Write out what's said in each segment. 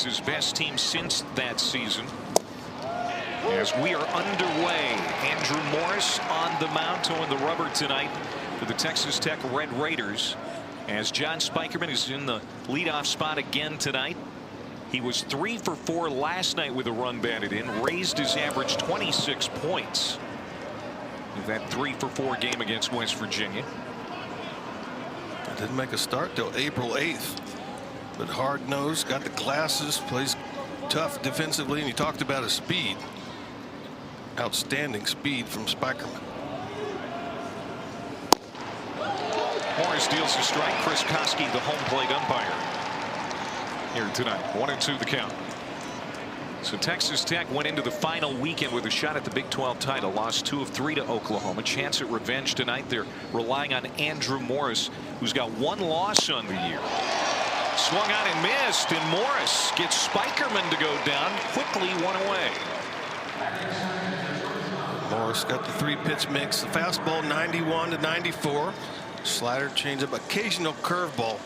is his best team since that season. As we are underway, Andrew Morris on the mound towing the rubber tonight for the Texas Tech Red Raiders, as John Spikerman is in the leadoff spot again tonight. He was 3 for 4 last night with a run batted in, raised his average 26 points with that 3 for 4 game against West Virginia. Didn't make a start till April 8th, but hard-nosed, got the glasses, plays tough defensively, and you talked about his speed. Outstanding speed from Spikerman. Morris deals a strike. Chris Koski, the home plate umpire, here tonight. 1-2 the count. So Texas Tech went into the final weekend with a shot at the Big 12 title. Lost 2 of 3 to Oklahoma. Chance at revenge tonight. They're relying on Andrew Morris, who's got 1 loss on the year. Swung on and missed, and Morris gets Spikerman to go down. Quickly 1 away. Morris got the 3-pitch mix. The fastball 91 to 94. Slider, changeup, occasional curveball.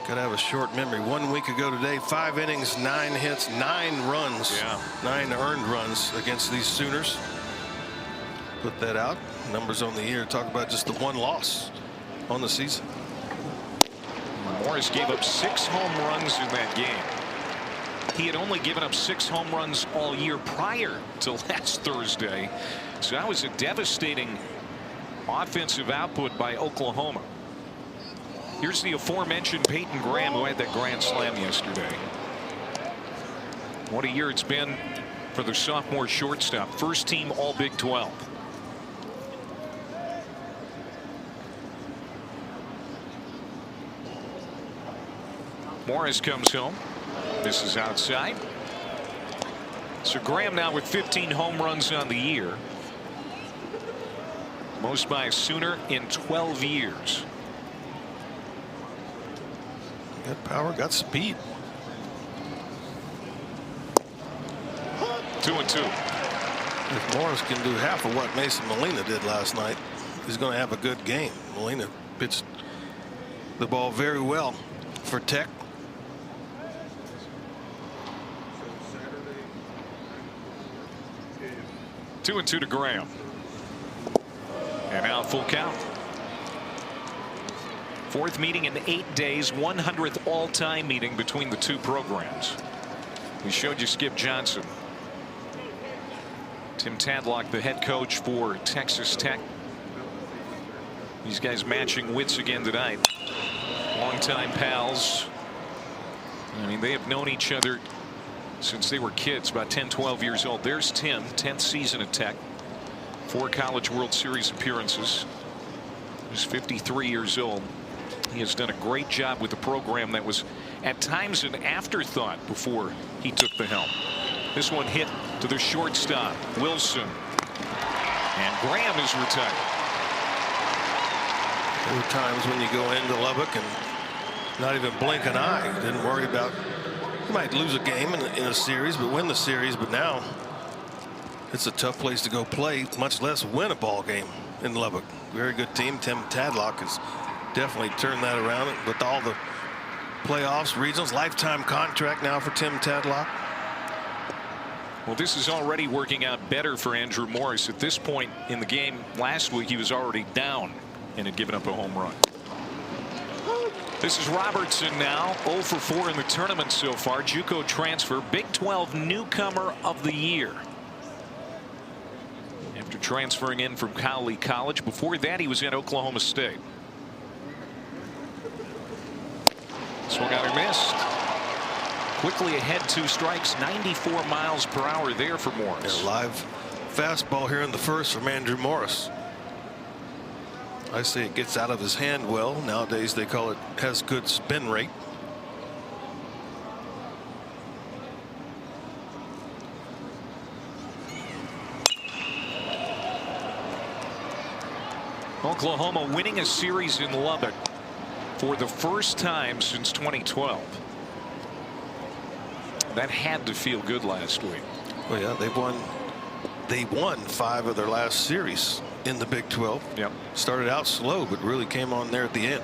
Got to have a short memory. 1 week ago today, 5 innings, 9 hits, 9 runs, 9 earned runs against these Sooners. Put that out. Numbers on the year talk about just the 1 loss on the season. Morris gave up 6 home runs in that game. He had only given up 6 home runs all year prior to last Thursday. So that was a devastating offensive output by Oklahoma. Here's the aforementioned Peyton Graham, who had that grand slam yesterday. What a year it's been for the sophomore shortstop. First team All Big 12. Morris comes home. This is outside. So Graham now with 15 home runs on the year. Most by a Sooner in 12 years. Got power, got speed. 2-2. If Morris can do half of what Mason Molina did last night, he's going to have a good game. Molina pitched the ball very well for Tech. Two and 2 to Graham. And now full count. 4th meeting in 8 days, 100th all-time meeting between the 2 programs. We showed you Skip Johnson. Tim Tadlock, the head coach for Texas Tech. These guys matching wits again tonight. Longtime pals. I mean, they have known each other since they were kids, about 10-12 years old. There's Tim, 10th season at Tech. 4 College World Series appearances. He's 53 years old. He has done a great job with the program that was at times an afterthought before he took the helm. This one hit to the shortstop, Wilson. And Graham is retired. There were times when you go into Lubbock and not even blink an eye. Didn't worry about, you might lose a game in a series, but win the series. But now it's a tough place to go play, much less win a ball game in Lubbock. Very good team. Tim Tadlock has definitely turned that around with all the playoffs, regionals, lifetime contract now for Tim Tadlock. Well, this is already working out better for Andrew Morris. At this point in the game last week, he was already down and had given up a home run. This is Robertson now, 0 for 4 in the tournament so far. JUCO transfer, Big 12 newcomer of the year. After transferring in from Cowley College. Before that, he was at Oklahoma State. Swung out and missed. Quickly ahead, 2 strikes, 94 miles per hour there for Morris. A live fastball here in the first from Andrew Morris. I say it gets out of his hand well. Nowadays they call it has good spin rate. Oklahoma winning a series in Lubbock for the first time since 2012. That had to feel good last week. Well, yeah, they won 5 of their last series in the Big 12. Yep. Started out slow, but really came on there at the end.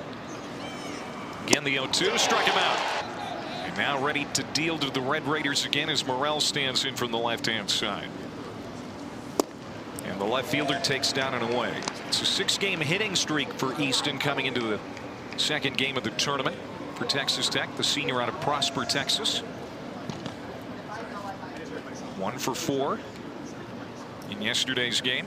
Again, the 0-2 struck him out. And Now ready to deal to the Red Raiders again as Morrell stands in from the left-hand side. And the left fielder takes down and away. It's a 6-game hitting streak for Easton coming into the second game of the tournament for Texas Tech, the senior out of Prosper, Texas. 1 for 4 in yesterday's game.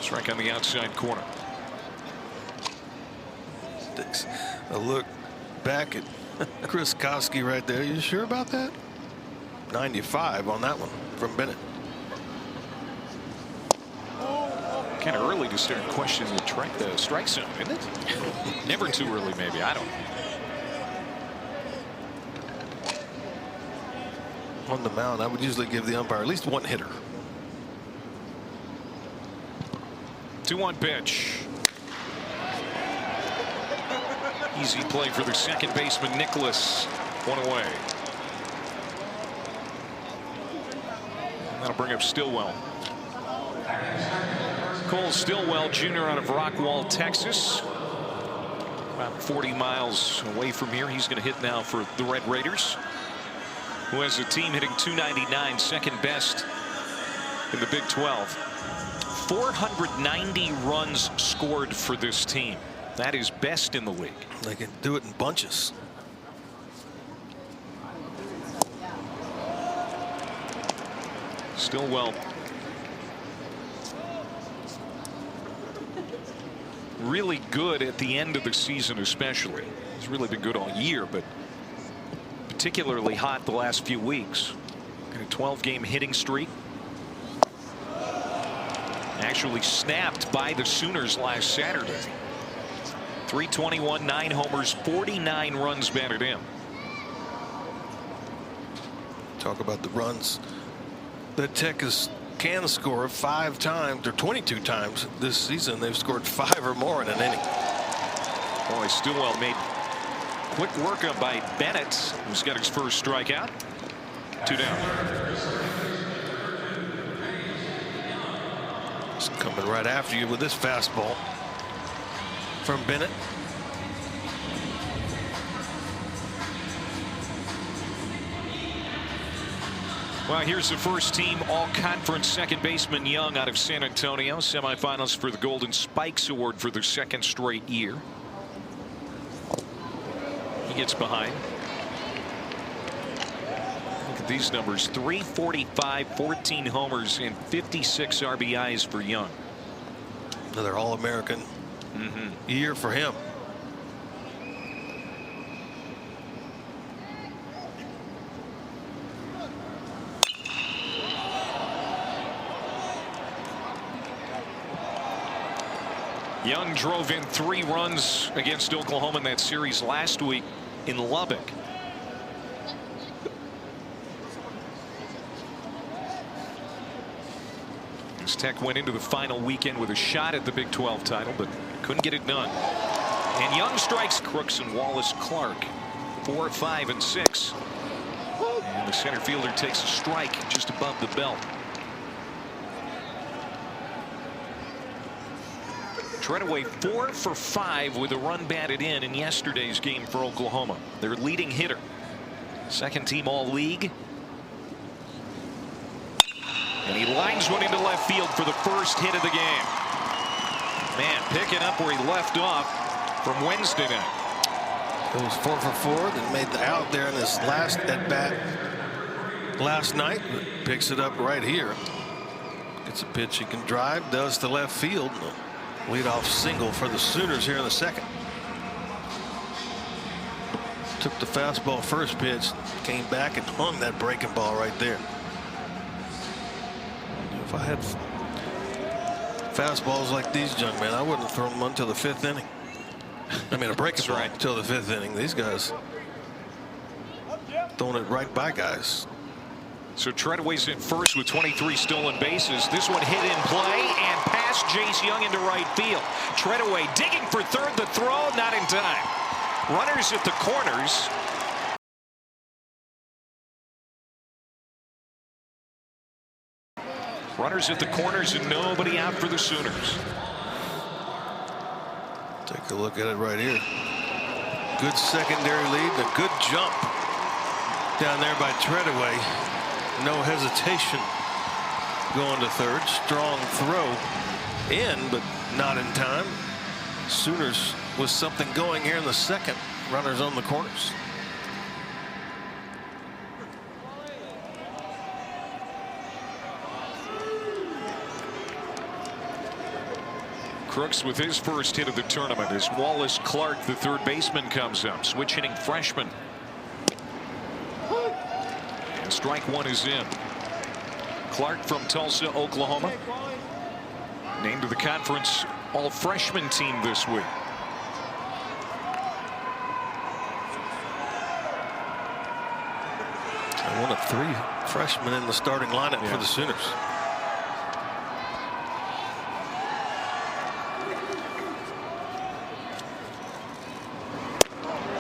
Strike on the outside corner. A look back at Chris Koski right there. You sure about that? 95 on that one from Bennett. Kind of early to start questioning the strike zone, isn't it? Never too early, maybe. I don't know. On the mound, I would usually give the umpire at least one hitter. 2-1 pitch. Easy play for the second baseman, Nicholas. 1 away. That'll bring up Stillwell. Cole Stillwell, Jr. out of Rockwall, Texas. About 40 miles away from here. He's going to hit now for the Red Raiders, who has a team hitting .299, second best in the Big 12. 490 runs scored for this team. That is best in the league. They can do it in bunches. Stillwell really good at the end of the season, especially. He's really been good all year, but particularly hot the last few weeks. In a 12-game hitting streak. Actually snapped by the Sooners last Saturday. 321, 9 homers, 49 runs batted in. Talk about the runs that Tech can score 5 times or 22 times this season. They've scored 5 or more in an inning. Boy, Stillwell made quick work up by Bennett, who's got his first strikeout. 2 down. Just coming right after you with this fastball from Bennett. Well, here's the first team all-conference second baseman Young out of San Antonio. Semifinals for the Golden Spikes Award for their second straight year. He gets behind. Look at these numbers: 345, 14 homers, and 56 RBIs for Young. Another All-American year for him. Young drove in 3 runs against Oklahoma in that series last week in Lubbock. As Tech went into the final weekend with a shot at the Big 12 title, but couldn't get it done. And Young strikes Crooks and Wallace Clark. 4, 5, and 6. And the center fielder takes a strike just above the belt. Treadaway 4 for 5 with a run batted in yesterday's game for Oklahoma. Their leading hitter. Second team all-league. And he lines one into left field for the first hit of the game. Man, picking up where he left off from Wednesday night. It was 4 for 4. That made the out there in his last at bat last night. Picks it up right here. Gets a pitch he can drive. Does to left field. Leadoff single for the Sooners here in the second. Took the fastball first pitch, came back and hung that breaking ball right there. If I had fastballs like these young men, I wouldn't have thrown them until the 5th inning. I mean, a breaking ball until the 5th inning. These guys throwing it right by guys. So Treadaway's in first with 23 stolen bases. This one hit in play and past Jace Young into right field. Treadaway digging for third. The throw not in time. Runners at the corners. Runners at the corners and nobody out for the Sooners. Take a look at it right here. Good secondary lead. A good jump down there by Treadaway. No hesitation going to third. Strong throw in, but not in time. Sooners with something going here in the second. Runners on the corners. Crooks with his first hit of the tournament as Wallace Clark, the third baseman, comes up. Switch hitting freshman. And strike one is in. Clark from Tulsa, Oklahoma. Named to the conference all-freshman team this week. And one of three freshmen in the starting lineup for the Sooners.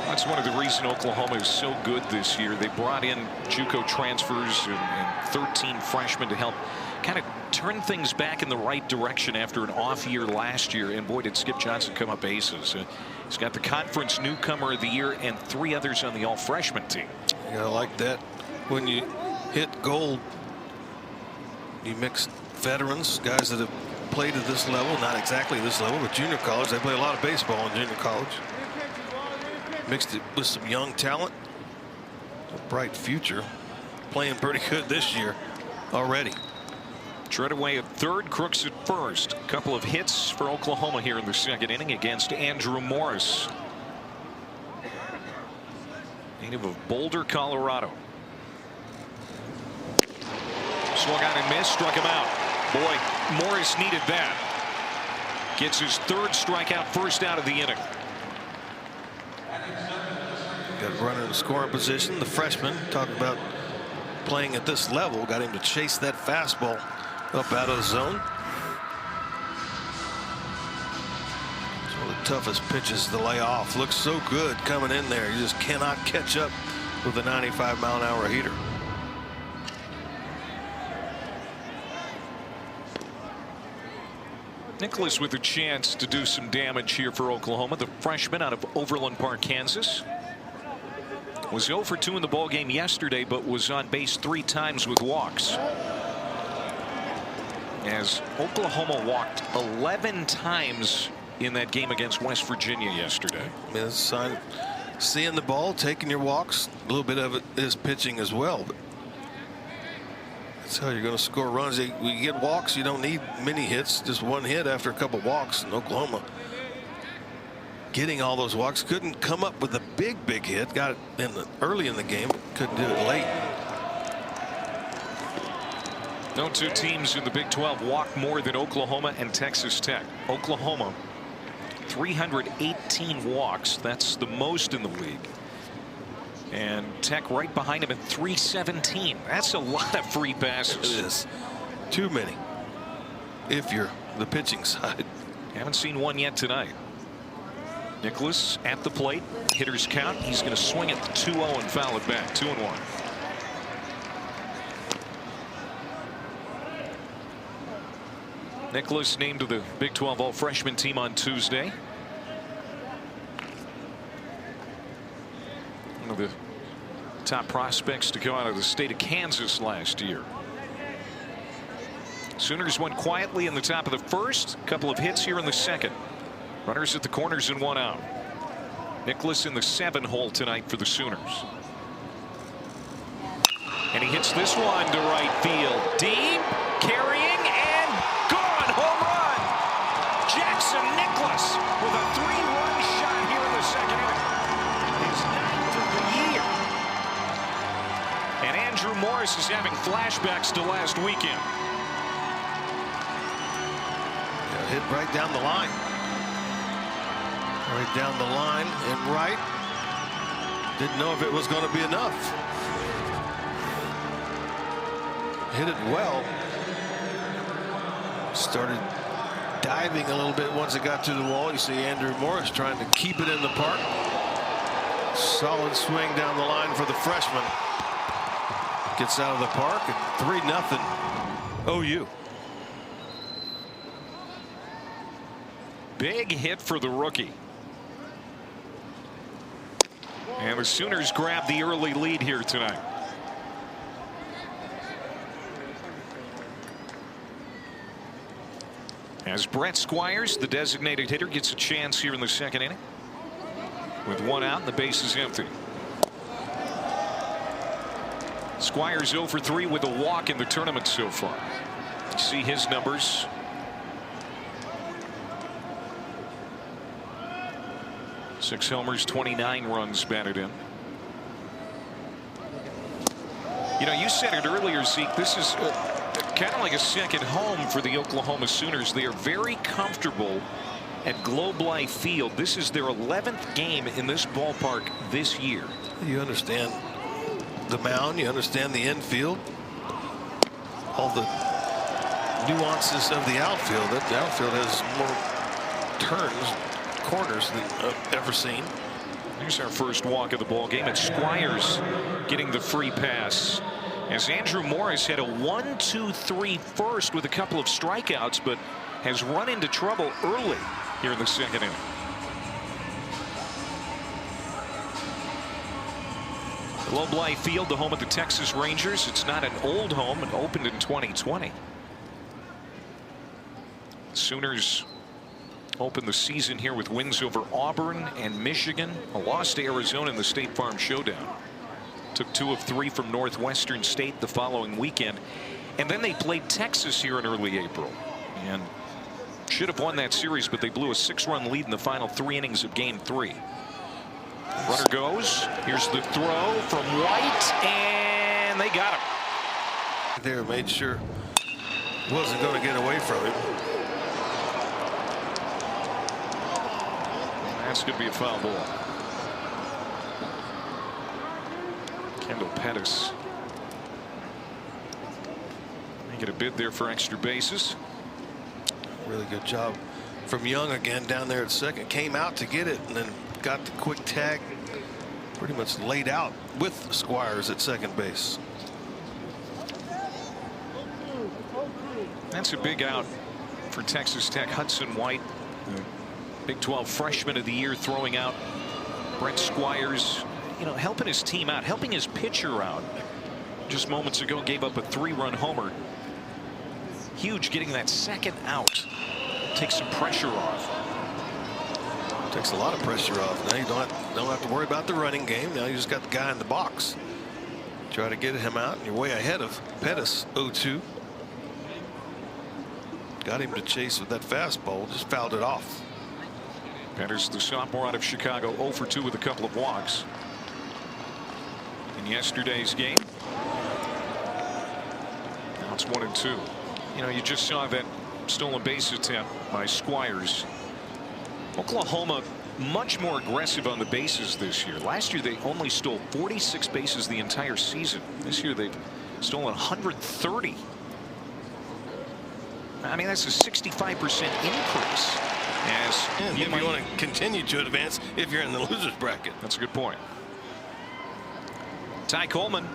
That's one of the reasons Oklahoma is so good this year. They brought in JUCO transfers and 13 freshmen to help kind of turn things back in the right direction after an off year last year. And boy, did Skip Johnson come up aces. He's got the conference newcomer of the year and 3 others on the all freshman team. You gotta like that. When you hit gold, you mix veterans, guys that have played at this level, not exactly this level, but junior college. They play a lot of baseball in junior college. Mixed it with some young talent. A bright future. Playing pretty good this year already. Treadaway at third, Crooks at first. A couple of hits for Oklahoma here in the second inning against Andrew Morris, native of Boulder, Colorado. Swung on and missed, struck him out. Boy, Morris needed that. Gets his third strikeout, first out of the inning. Got a runner in scoring position. The freshman, talking about playing at this level, got him to chase that fastball up out of the zone. It's one of the toughest pitches to lay off. Looks so good coming in there. You just cannot catch up with a 95-mile-an-hour heater. Nicholas with a chance to do some damage here for Oklahoma. The freshman out of Overland Park, Kansas. Was 0 for 2 in the ballgame yesterday, but was on base 3 times with walks. As Oklahoma walked 11 times in that game against West Virginia yesterday. I mean, it's a sign of seeing the ball, taking your walks. A little bit of it is pitching as well. But that's how you're going to score runs. When you get walks, you don't need many hits. Just one hit after a couple walks. In Oklahoma, getting all those walks, couldn't come up with a big hit. Got it early in the game, couldn't do it late. No two teams in the Big 12 walk more than Oklahoma and Texas Tech. Oklahoma 318 walks. That's the most in the league. And Tech right behind him at 317. That's a lot of free passes. It is too many if you're the pitching side. Haven't seen one yet tonight. Nicholas at the plate. Hitters count. He's going to swing at the 2-0 and foul it back. 2-1. Nicholas named to the Big 12 all-freshman team on Tuesday. One of the top prospects to come out of the state of Kansas last year. Sooners went quietly in the top of the first. Couple of hits here in the second. Runners at the corners and 1 out. Nicholas in the 7-hole tonight for the Sooners. And he hits this one to right field. Deep, carrying, and gone. Home run. Jackson Nicholas with a 3-run shot here in the second inning. His 9th of the year. And Andrew Morris is having flashbacks to last weekend. Yeah, hit right down the line. Right down the line and right. Didn't know if it was going to be enough. Hit it well. Started diving a little bit once it got to the wall. You see Andrew Morris trying to keep it in the park. Solid swing down the line for the freshman. Gets out of the park at 3-0 OU. Big hit for the rookie. And the Sooners grab the early lead here tonight. As Brett Squires, the designated hitter, gets a chance here in the second inning. With one out and the base is empty. Squires 0 for 3 with a walk in the tournament so far. You see his numbers. Six homers, 29 runs batted in. You know, you said it earlier, Zeke. This is kind of like a second home for the Oklahoma Sooners. They are very comfortable at Globe Life Field. This is their 11th game in this ballpark this year. You understand the mound, you understand the infield, all the nuances of the outfield. That the outfield has more turns, corners than I've ever seen. Here's our first walk of the ball game. It's Squires getting the free pass, as Andrew Morris had a 1-2-3 first with a couple of strikeouts, but has run into trouble early here in the second inning. Globe Life Field, the home of the Texas Rangers. It's not an old home. It opened in 2020. Sooners opened the season here with wins over Auburn and Michigan, a loss to Arizona in the State Farm Showdown. Took 2 of 3 from Northwestern State the following weekend, and then they played Texas here in early April and should have won that series, but they blew a 6-run lead in the final 3 innings of game 3. Runner goes. Here's the throw from White, and they got him. There, made sure wasn't going to get away from him. That's going to be a foul ball. Kendall Pettis making a bid there for extra bases. Really good job from Young again down there at second. Came out to get it and then got the quick tag. Pretty much laid out with Squires at second base. That's a big out for Texas Tech. Hudson White, Big 12 freshman of the year, throwing out. Brett Squires, you know, helping his team out, helping his pitcher out. Just moments ago gave up a 3-run homer. Huge getting that second out. Takes some pressure off. Takes a lot of pressure off. Now you don't have to worry about the running game. Now you just got the guy in the box. Try to get him out, and you're way ahead of Pettis. 0-2. Got him to chase with that fastball. Just fouled it off. Pettis, the sophomore out of Chicago, 0 for 2 with a couple of walks in yesterday's game. Now it's 1-2. You know, you just saw that stolen base attempt by Squires. Oklahoma much more aggressive on the bases this year. Last year they only stole 46 bases the entire season. This year they've stolen 130. I mean, that's a 65% increase. As you want to continue to advance if you're in the losers bracket. That's a good point. Ty Coleman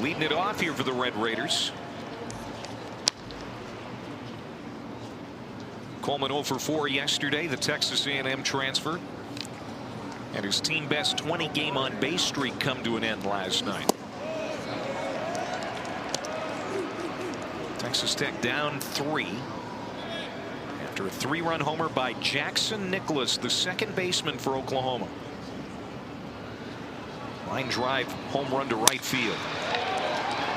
leading it off here for the Red Raiders. Coleman 0 for 4 yesterday, the Texas A&M transfer, and his team best 20 game on base streak come to an end last night. Texas Tech down 3 after a 3-run homer by Jackson Nicholas, the second baseman for Oklahoma. Line drive, home run to right field.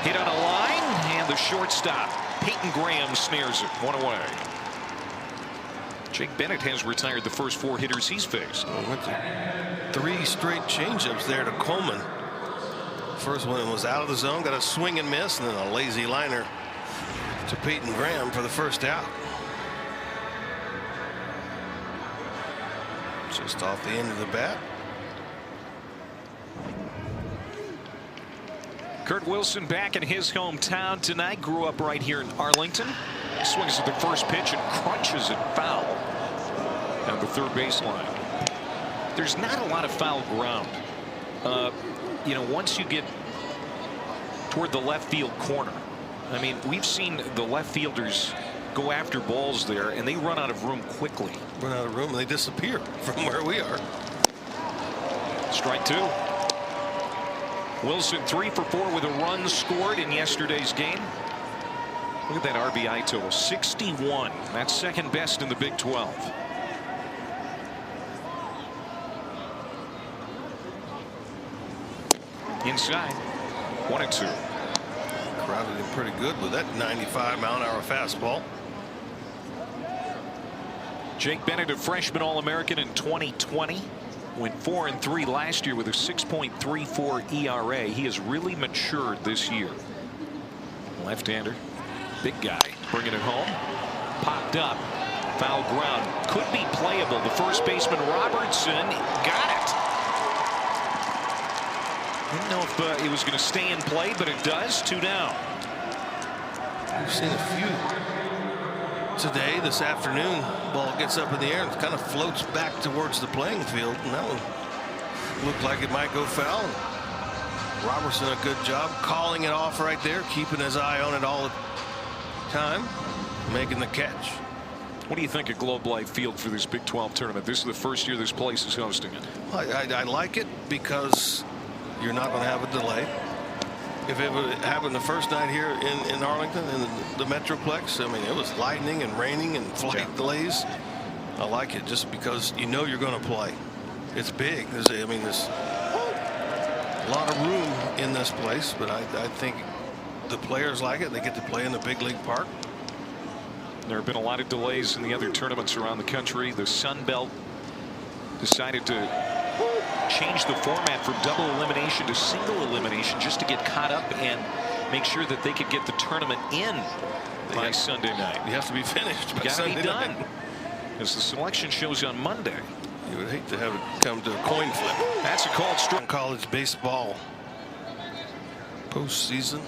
Hit on a line, and the shortstop Peyton Graham snares it. 1 away. Jake Bennett has retired the first 4 hitters he's faced. Went to 3 straight changeups there to Coleman. First one was out of the zone, got a swing and miss, and then a lazy liner to Peyton Graham for the first out. Just off the end of the bat. Kurt Wilson back in his hometown tonight. Grew up right here in Arlington. Swings at the first pitch and crunches it foul at the third baseline. There's not a lot of foul ground. You know, once you get toward the left field corner. I mean, we've seen the left fielders go after balls there, and they run out of room quickly. Run out of room, and they disappear from where we are. Strike two. Wilson 3 for 4 with a run scored in yesterday's game. Look at that RBI total, 61. That's second best in the Big 12. Inside, 1-2. Crowded him pretty good with that 95-mile-an-hour fastball. Jake Bennett, a freshman All-American in 2020. Went 4-3 last year with a 6.34 ERA. He has really matured this year. Left-hander, big guy, bringing it home. Popped up, foul ground, could be playable. The first baseman Robertson got it. Didn't know if it was going to stay in play, but it does. 2 down. We've seen a few today, this afternoon. Ball gets up in the air and kind of floats back towards the playing field, and that one looked like it might go foul. Robertson, a good job calling it off right there, keeping his eye on it all the time, making the catch. What do you think of Globe Life Field for this Big 12 tournament? This is the first year this place is hosting it. I like it because you're not going to have a delay. If it would happen the first night here in Arlington in the Metroplex, I mean, it was lightning and raining and flight delays. I like it just because you know you're going to play. It's big. There's a lot of room in this place, but I think the players like it. They get to play in the big league park. There have been a lot of delays in the other tournaments around the country. The Sun Belt decided to change the format from double elimination to single elimination just to get caught up and make sure that they could get the tournament in by Sunday night. You have to be finished by Sunday Sunday night. Got to be night. done. As the selection shows on Monday. You would hate to have it come to a coin flip. That's a called strike. College baseball postseason.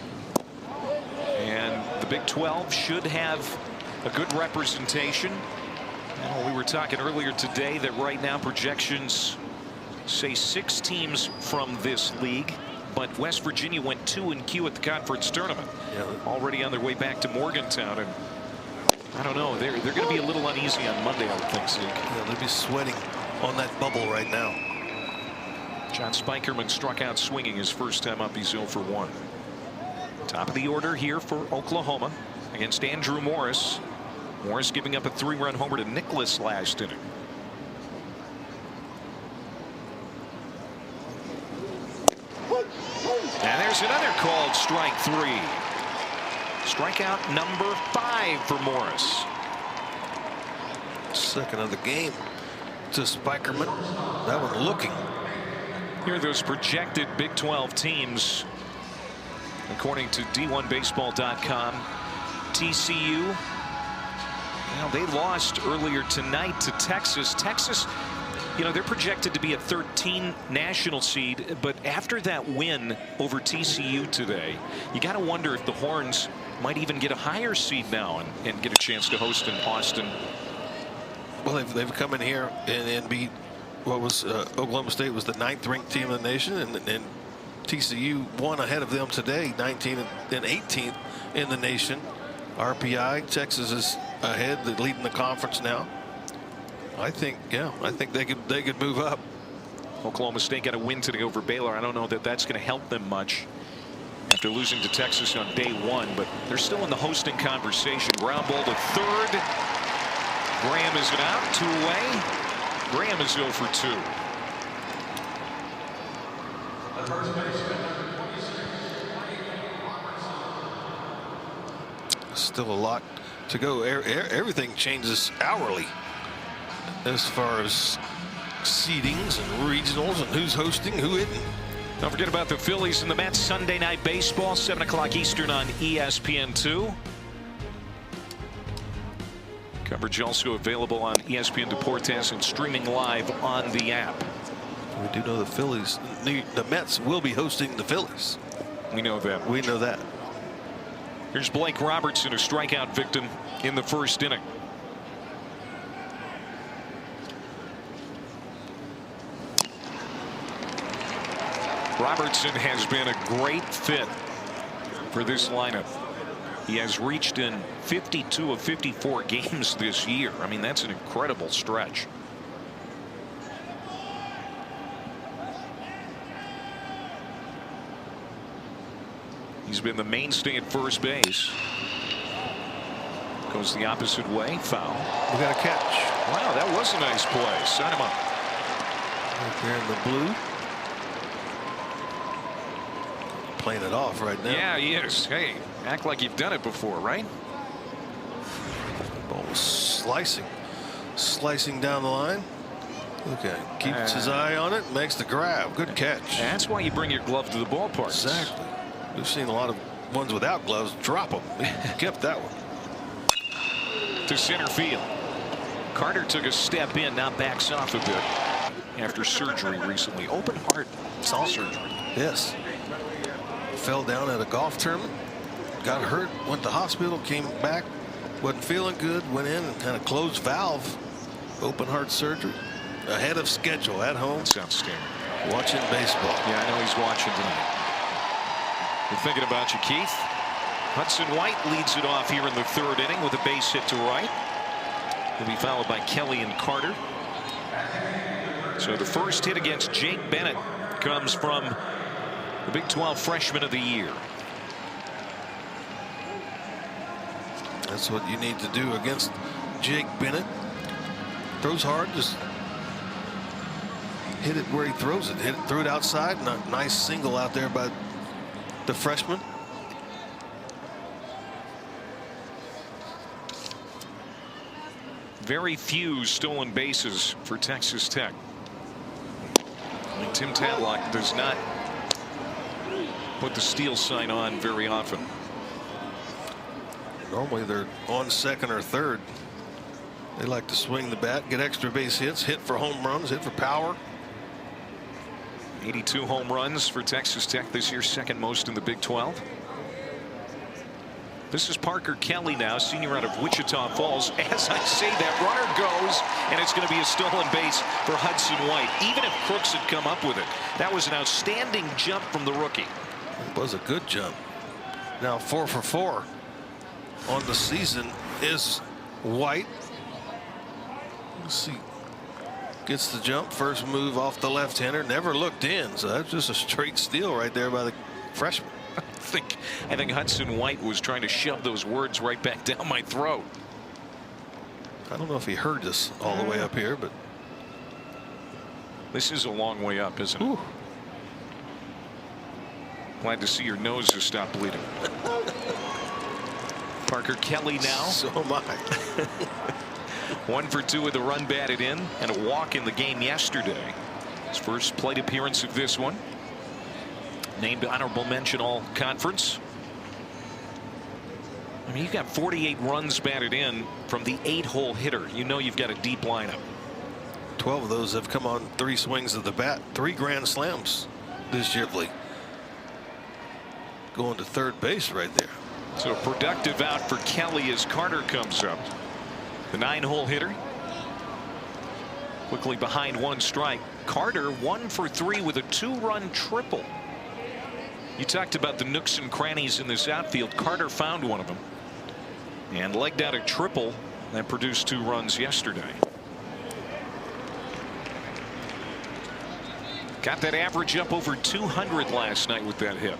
And the Big 12 should have a good representation. Well, we were talking earlier today that right now projections say 6 teams from this league, but West Virginia went 2-Q at the conference tournament. Yeah. Already on their way back to Morgantown, and I don't know, they're going to be a little uneasy on Monday, I would think, Zeke. Yeah, they'll be sweating on that bubble right now. John Spikerman struck out swinging his first time up. He's 0 for 1. Top of the order here for Oklahoma against Andrew Morris. Morris giving up a 3-run homer to Nicholas last inning. And there's another called strike 3. Strikeout number 5 for Morris. Second of the game to Spikerman. That one looking. Here are those projected Big 12 teams. According to D1Baseball.com, TCU. Well, they lost earlier tonight to Texas. Texas, you know, they're projected to be a 13 national seed, but after that win over TCU today, you got to wonder if the Horns might even get a higher seed now and get a chance to host in Austin. Well, they've come in here and beat what was Oklahoma State was the 9th ranked team in the nation, and TCU won ahead of them today, 19th and 18th in the nation. RPI, Texas is ahead, they're leading the conference now. I think they could move up. Oklahoma State got a win today over Baylor. I don't know that that's going to help them much after losing to Texas on day 1, but they're still in the hosting conversation. Ground ball to third. Graham is out, 2 away. Graham is 0 for 2. Still a lot to go. Everything changes hourly as far as seedings and regionals and who's hosting, who isn't. Don't forget about the Phillies and the Mets. Sunday Night Baseball, 7 o'clock Eastern on ESPN2. Coverage also available on ESPN Deportes and streaming live on the app. We do know the Phillies, the Mets will be hosting the Phillies. We know that. We know that. Here's Blake Robertson, a strikeout victim in the first inning. Robertson has been a great fit for this lineup. He has reached in 52 of 54 games this year. I mean, that's an incredible stretch. He's been the mainstay at first base. Goes the opposite way. Foul. We got a catch. Wow, that was a nice play. Sign him up. Right there in the blue. Playing it off right now. Yeah, he is. Hey, act like you've done it before, right? Ball was slicing down the line. Okay, keeps his eye on it, makes the grab. Good catch. That's why you bring your glove to the ballpark. Exactly. We've seen a lot of ones without gloves drop them. He kept that one. To center field. Carter took a step in, now backs off a bit after surgery recently. Open heart surgery. Yes. Fell down at a golf tournament, got hurt, went to the hospital, came back, wasn't feeling good, went in and kind of closed valve. Open heart surgery. Ahead of schedule at home. That's outstanding. Watching baseball. Yeah, I know he's watching tonight. We're thinking about you, Keith. Hudson White leads it off here in the third inning with a base hit to right. He'll be followed by Kelly and Carter. So the first hit against Jake Bennett comes from the Big 12 Freshman of the Year. That's what you need to do against Jake Bennett. Throws hard, just hit it where he throws it. Threw it outside. Nice single out there by the freshman. Very few stolen bases for Texas Tech. And Tim Tadlock does not put the steal sign on very often. Normally they're on second or third. They like to swing the bat, get extra base hits, hit for home runs, hit for power. 82 home runs for Texas Tech this year, second most in the Big 12. This is Parker Kelly now, senior out of Wichita Falls. As I say that, runner goes, and it's going to be a stolen base for Hudson White. Even if Crooks had come up with it, that was an outstanding jump from the rookie. It was a good jump. Now 4 for 4 on the season is White. Let's see. Gets the jump, first move off the left-hander, never looked in, so that's just a straight steal right there by the freshman. I think Hudson White was trying to shove those words right back down my throat. I don't know if he heard us all the way up here, but this is a long way up, isn't it? Ooh. Glad to see your nose has stopped bleeding. Parker Kelly now. So am I. 1 for 2 with a run batted in and a walk in the game yesterday. His first plate appearance of this one. Named honorable mention all conference. I mean, you've got 48 runs batted in from the 8-hole hitter. You know you've got a deep lineup. 12 of those have come on 3 swings of the bat. 3 grand slams this year. Going to third base right there. So a productive out for Kelly as Carter comes up. The 9-hole hitter. Quickly behind 1 strike. Carter 1 for 3 with a 2-run triple. You talked about the nooks and crannies in this outfield. Carter found one of them and legged out a triple that produced 2 runs yesterday. Got that average up over 200 last night with that hit.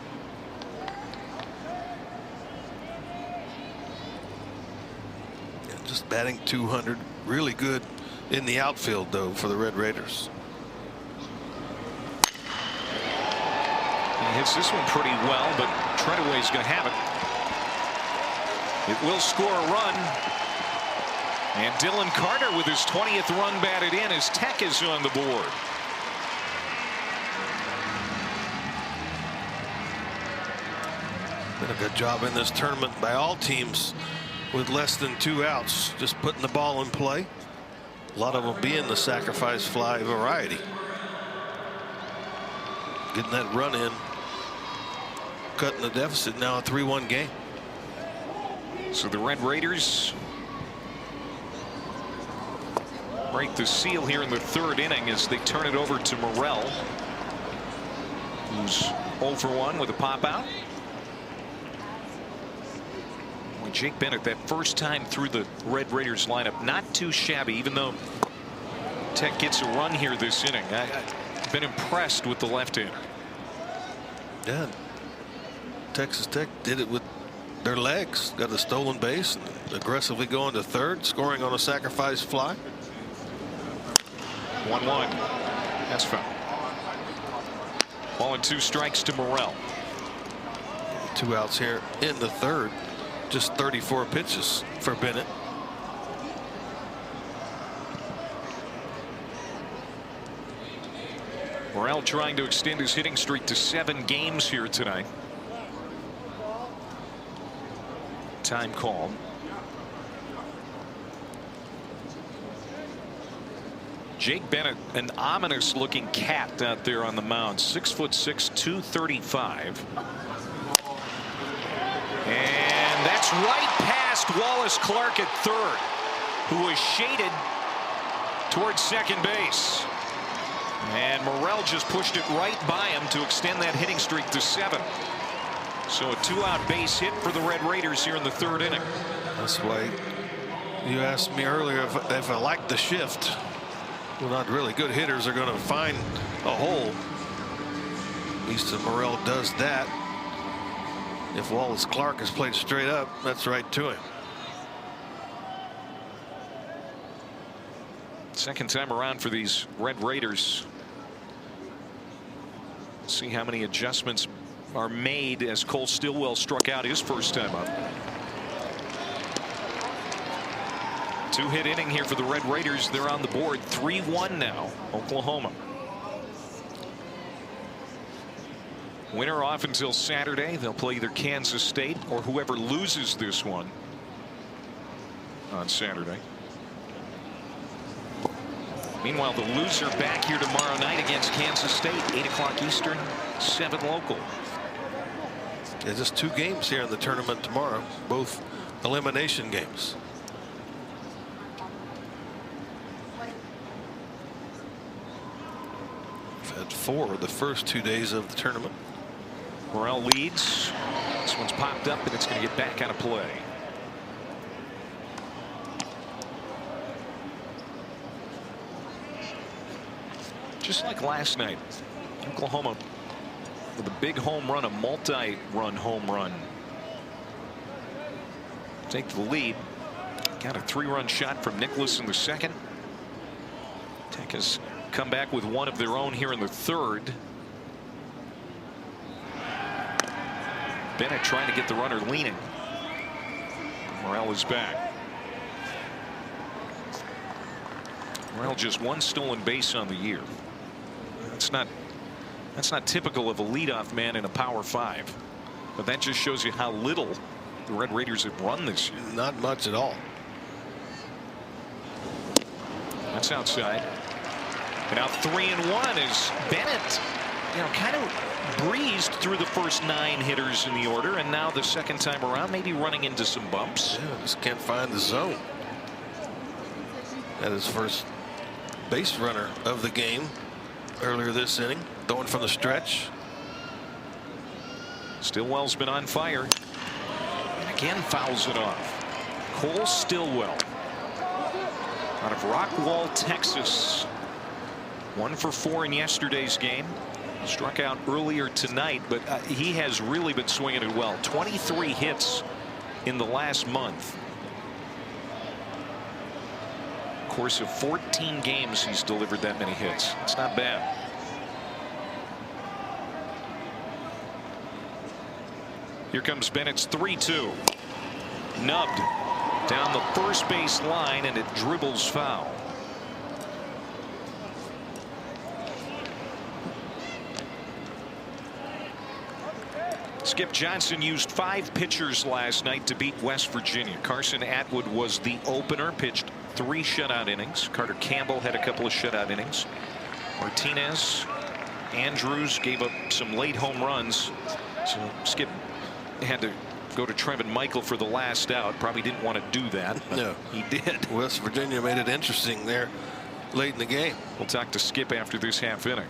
Yeah, just batting 200. Really good in the outfield, though, for the Red Raiders. He hits this one pretty well, but Treadaway's going to have it. It will score a run. And Dylan Carter with his 20th run batted in as Tech is on the board. Been a good job in this tournament by all teams with less than 2 outs, just putting the ball in play. A lot of them being the sacrifice fly variety. Getting that run in, cutting the deficit, now a 3-1 game. So the Red Raiders break the seal here in the 3rd inning as they turn it over to Morrell, who's 0 for 1 with a pop out. When Jake Bennett, that first time through the Red Raiders lineup, not too shabby, even though Tech gets a run here this inning. I've been impressed with the left-hander. Yeah. Texas Tech did it with their legs. Got a stolen base and aggressively going to third, scoring on a sacrifice fly. 1-1. That's foul. Ball and 2 strikes to Morrell. 2 outs here in the third. Just 34 pitches for Bennett. Morrell trying to extend his hitting streak to 7 games here tonight. Time called. Jake Bennett, an ominous looking cat out there on the mound. 6'6", 235. And that's right past Wallace Clark at third, who was shaded towards second base. And Morrell just pushed it right by him to extend that hitting streak to 7. So a 2-out base hit for the Red Raiders here in the 3rd inning. That's why you asked me earlier if I like the shift. Well, not really. Good hitters are going to find a hole. At least Morrell does that. If Wallace Clark is played straight up, that's right to him. Second time around for these Red Raiders. See how many adjustments are made as Cole Stillwell struck out his first time up. 2-hit inning here for the Red Raiders. They're on the board 3-1 now. Oklahoma. Winner off until Saturday. They'll play either Kansas State or whoever loses this one on Saturday. Meanwhile, the loser back here tomorrow night against Kansas State, 8 o'clock Eastern, 7 local. Yeah, just 2 games here in the tournament tomorrow, both elimination games. We've had 4 the first 2 days of the tournament. Morrell leads. This one's popped up and it's going to get back out of play. Just like last night, Oklahoma with a big home run, a multi-run home run. Take the lead. Got a 3-run shot from Nicholas in the second. Tech has come back with one of their own here in the third. Bennett trying to get the runner leaning. Morrell is back. Morrell just 1 stolen base on the year. That's not typical of a leadoff man in a Power 5. But that just shows you how little the Red Raiders have run this year. Not much at all. That's outside. And now 3-1 is Bennett. You know, kind of breezed through the first 9 hitters in the order, and now the second time around maybe running into some bumps. Yeah, just can't find the zone. That is first base runner of the game earlier this inning, throwing from the stretch. Stillwell's been on fire, and again fouls it off. Cole Stillwell out of Rockwall, Texas. 1 for 4 in yesterday's game. Struck out earlier tonight, but he has really been swinging it well. 23 hits in the last month. Course of 14 games, he's delivered that many hits. It's not bad. Here comes Bennett's 3-2. Nubbed down the first base line, and it dribbles foul. Skip Johnson used 5 pitchers last night to beat West Virginia. Carson Atwood was the opener, pitched 3 shutout innings. Carter Campbell had a couple of shutout innings. Martinez, Andrews gave up some late home runs. So Skip had to go to Trevin Michael for the last out. Probably didn't want to do that. But no, he did. West Virginia made it interesting there late in the game. We'll talk to Skip after this half inning.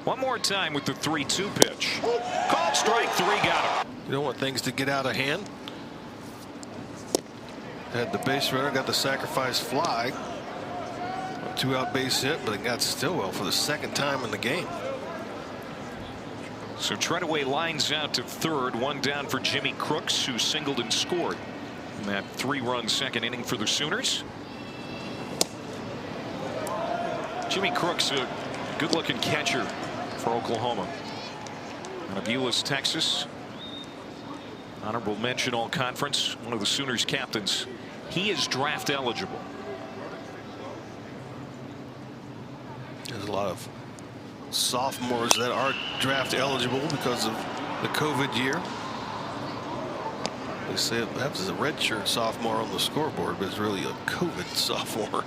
One more time with the 3-2 pitch. Called strike 3, got him. You don't want things to get out of hand. Had the base runner, got the sacrifice fly. A 2-out base hit, but it got Stillwell for the second time in the game. So Treadaway lines out to third, one down for Jimmy Crooks, who singled and scored in that 3-run second inning for the Sooners. Jimmy Crooks, a good-looking catcher for Oklahoma. Out of Euless, Texas. Honorable mention all conference, one of the Sooners captains. He is draft eligible. There's a lot of sophomores that are draft eligible because of the COVID year. They say it happens as a redshirt sophomore on the scoreboard, but it's really a COVID sophomore.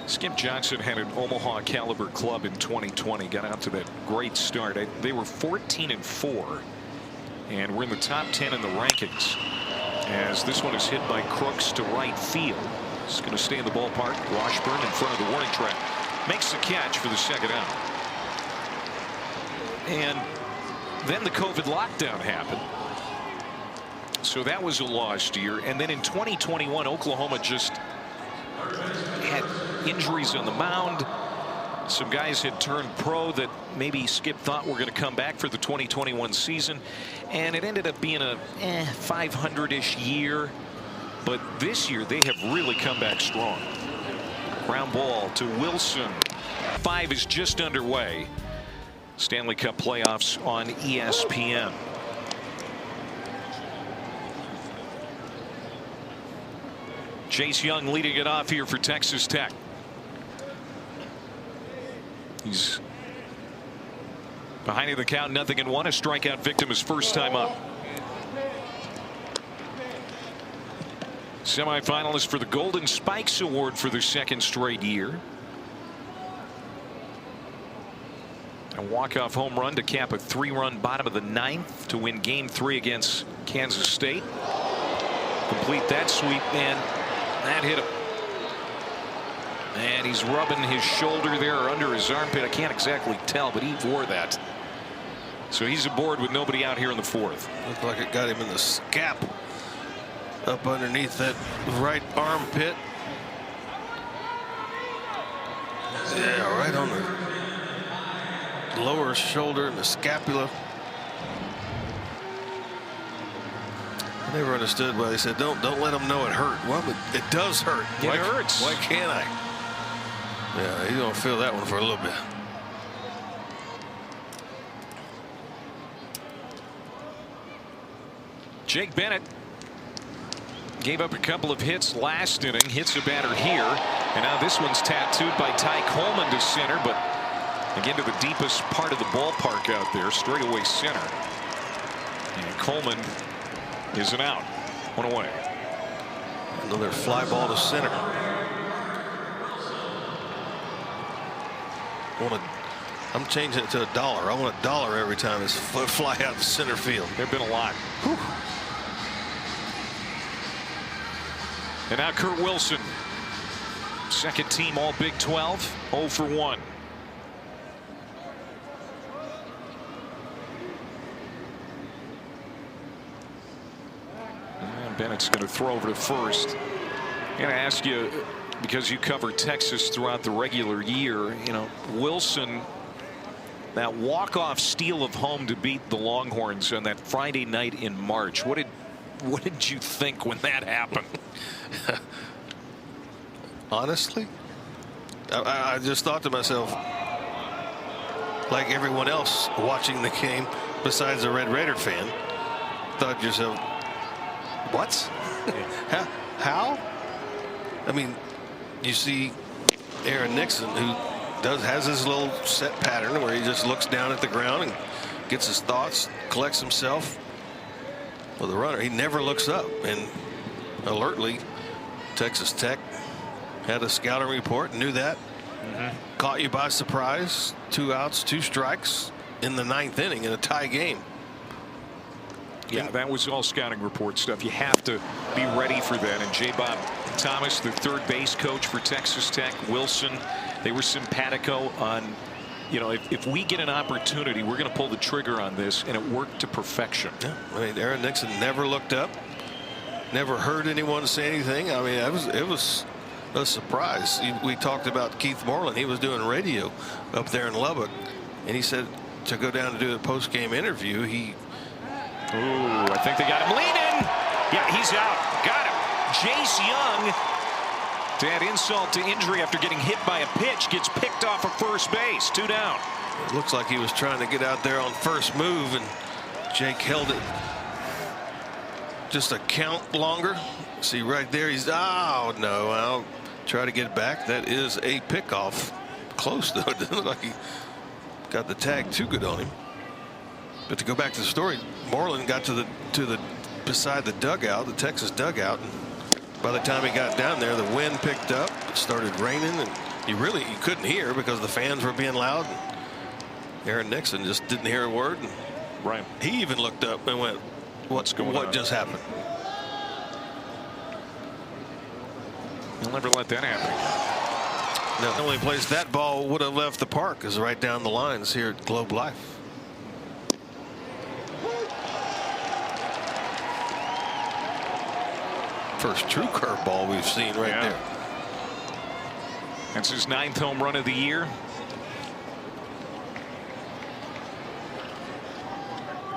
Skip Johnson had an Omaha caliber club in 2020, got out to that great start. They were 14-4 and we're in the top 10 in the rankings as this one is hit by Crooks to right field. It's going to stay in the ballpark. Washburn in front of the warning track makes the catch for the second out. And then the COVID lockdown happened. So that was a lost year. And then in 2021, Oklahoma just had injuries on the mound. Some guys had turned pro that maybe Skip thought were going to come back for the 2021 season. And it ended up being a 500-ish year. But this year they have really come back strong. Ground ball to Wilson. 5 is just underway. Stanley Cup playoffs on ESPN. Chase Young leading it off here for Texas Tech. He's behind in the count, 0-1. A strikeout victim his first time up. Semifinalist for the Golden Spikes Award for their second straight year. A walk-off home run to cap a 3-run bottom of the 9th to win Game 3 against Kansas State. Complete that sweep, and that hit him. And he's rubbing his shoulder there or under his armpit. I can't exactly tell, but he wore that. So he's aboard with nobody out here in the 4th. Looked like it got him in the scap up underneath that right armpit. Yeah, right on the lower shoulder and the scapula. I never understood why they said don't let them know it hurt. Well, it does hurt. It hurts. Why can't I? Yeah, he's gonna feel that one for a little bit. Jake Bennett gave up a couple of hits last inning. Hits a batter here, and now this one's tattooed by Ty Coleman to center, but again to the deepest part of the ballpark out there, straightaway center. And Coleman is an out. 1 away. Another fly ball to center. I'm changing it to $1. I want $1 every time it's fly out to center field. There have been a lot. Whew. And now Kurt Wilson, second team all Big 12, 0 for 1. And Bennett's going to throw over to first. I'm going to ask you, because you covered Texas throughout the regular year, you know, Wilson, that walk-off steal of home to beat the Longhorns on that Friday night in March. What did you think when that happened? Honestly, I just thought to myself, like everyone else watching the game besides a Red Raider fan, thought to yourself, what? How? I mean, you see Aaron Nixon, who has his little set pattern where he just looks down at the ground and gets his thoughts, collects himself. Well, the runner, he never looks up, and alertly Texas Tech had a scouting report, knew that. Caught you by surprise. 2 outs, 2 strikes in the 9th inning in a tie game. Yeah, that was all scouting report stuff. You have to be ready for that. And J. Bob Thomas, the third base coach for Texas Tech, Wilson, they were simpatico on, you know, if we get an opportunity, we're going to pull the trigger on this, and it worked to perfection. Yeah, I mean, Aaron Nixon never looked up, never heard anyone say anything. I mean, it a surprise. We talked about Keith Moreland. He was doing radio up there in Lubbock, and he said to go down to do a post-game interview. I think they got him leaning. Yeah, he's out. Got him. Jace Young, to add insult to injury after getting hit by a pitch, gets picked off of first base. 2 down. It looks like he was trying to get out there on first move, and Jake held it just a count longer. See right there, he's no, I'll try to get it back. That is a pickoff. Close though. It doesn't look like he got the tag too good on him. But to go back to the story, Moreland got to the beside the dugout, the Texas dugout, and by the time he got down there, the wind picked up. It started raining, and you couldn't hear because the fans were being loud. Aaron Nixon just didn't hear a word. And right. He even looked up and went, "What just happened?" He'll never let that happen. No, the only place that ball would have left the park is right down the lines here at Globe Life. First true curveball we've seen right there. That's his 9th home run of the year.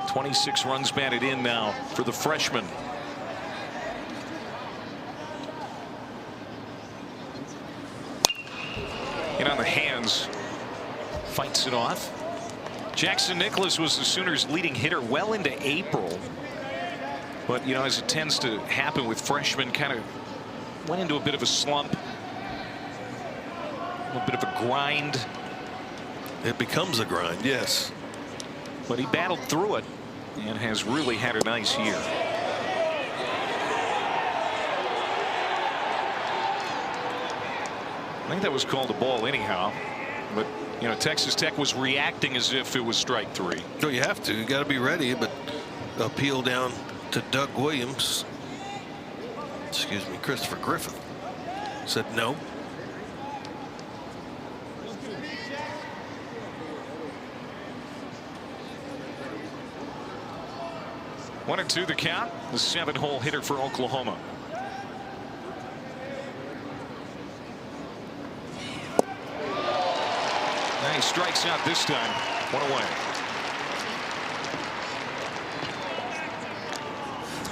26 runs batted in now for the freshman. In on the hands, fights it off. Jackson Nicholas was the Sooners' leading hitter well into April. But, you know, as it tends to happen with freshmen, kind of went into a bit of a slump. A little bit of a grind. It becomes a grind, yes. But he battled through it and has really had a nice year. I think that was called a ball anyhow. But, you know, Texas Tech was reacting as if it was strike 3. No, you have to. You got to be ready. But appeal down to Doug Williams. Excuse me, Christopher Griffith said no. One and 2 the count. The 7-hole hitter for Oklahoma. And he strikes out this time. 1 away.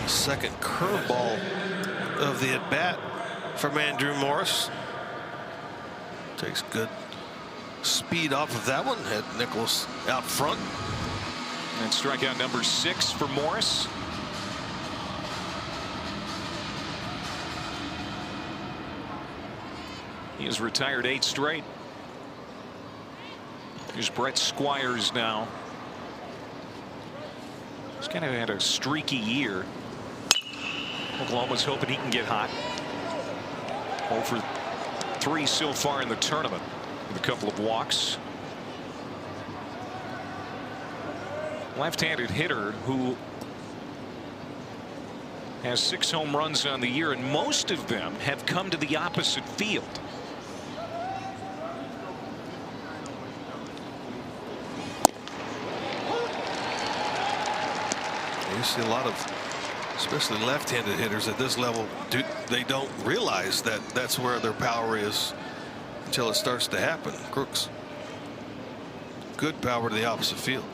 Second curveball of the at bat from Andrew Morris. Takes good speed off of that one. Had Nicholas out front. And strikeout number 6 for Morris. He has retired 8 straight. Here's Brett Squires now. He's kind of had a streaky year. Oklahoma's hoping he can get hot. 0 for 3 so far in the tournament with a couple of walks. Left-handed hitter who has 6 home runs on the year, and most of them have come to the opposite field. You see a lot of, especially left-handed hitters at this level, they don't realize that that's where their power is until it starts to happen. Crooks, good power to the opposite field.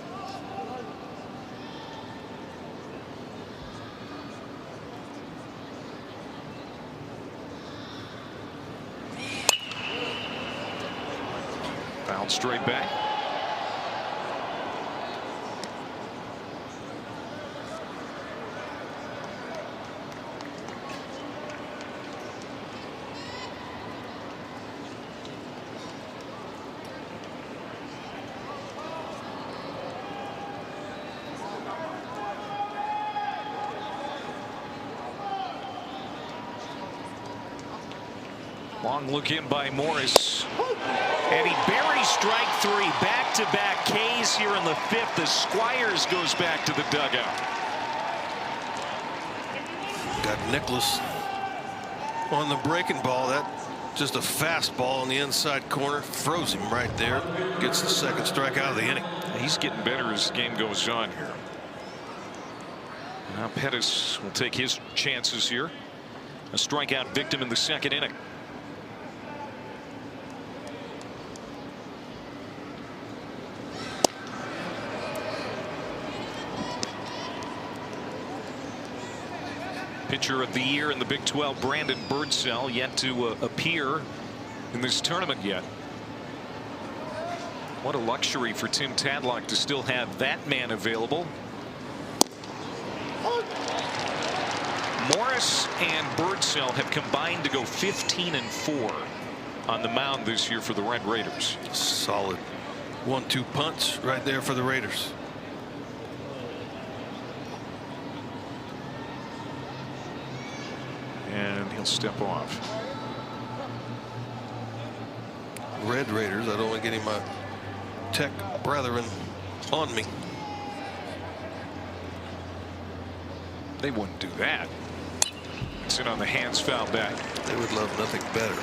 Fouled straight back. Long look in by Morris. And he buries strike 3. Back-to-back Ks here in the 5th as Squires goes back to the dugout. Got Nicholas on the breaking ball. That just a fastball in the inside corner. Froze him right there. Gets the second strikeout of the inning. He's getting better as the game goes on here. Now Pettis will take his chances here. A strikeout victim in the 2nd inning. Pitcher of the year in the Big 12, Brandon Birdsell, yet to appear in this tournament yet. What a luxury for Tim Tadlock to still have that man available. Morris and Birdsell have combined to go 15-4 on the mound this year for the Red Raiders. Solid 1-2 punch right there for the Raiders. And he'll step off. Red Raiders, I don't want getting my Tech brethren on me. They wouldn't do that. Sit on the hands foul back. They would love nothing better.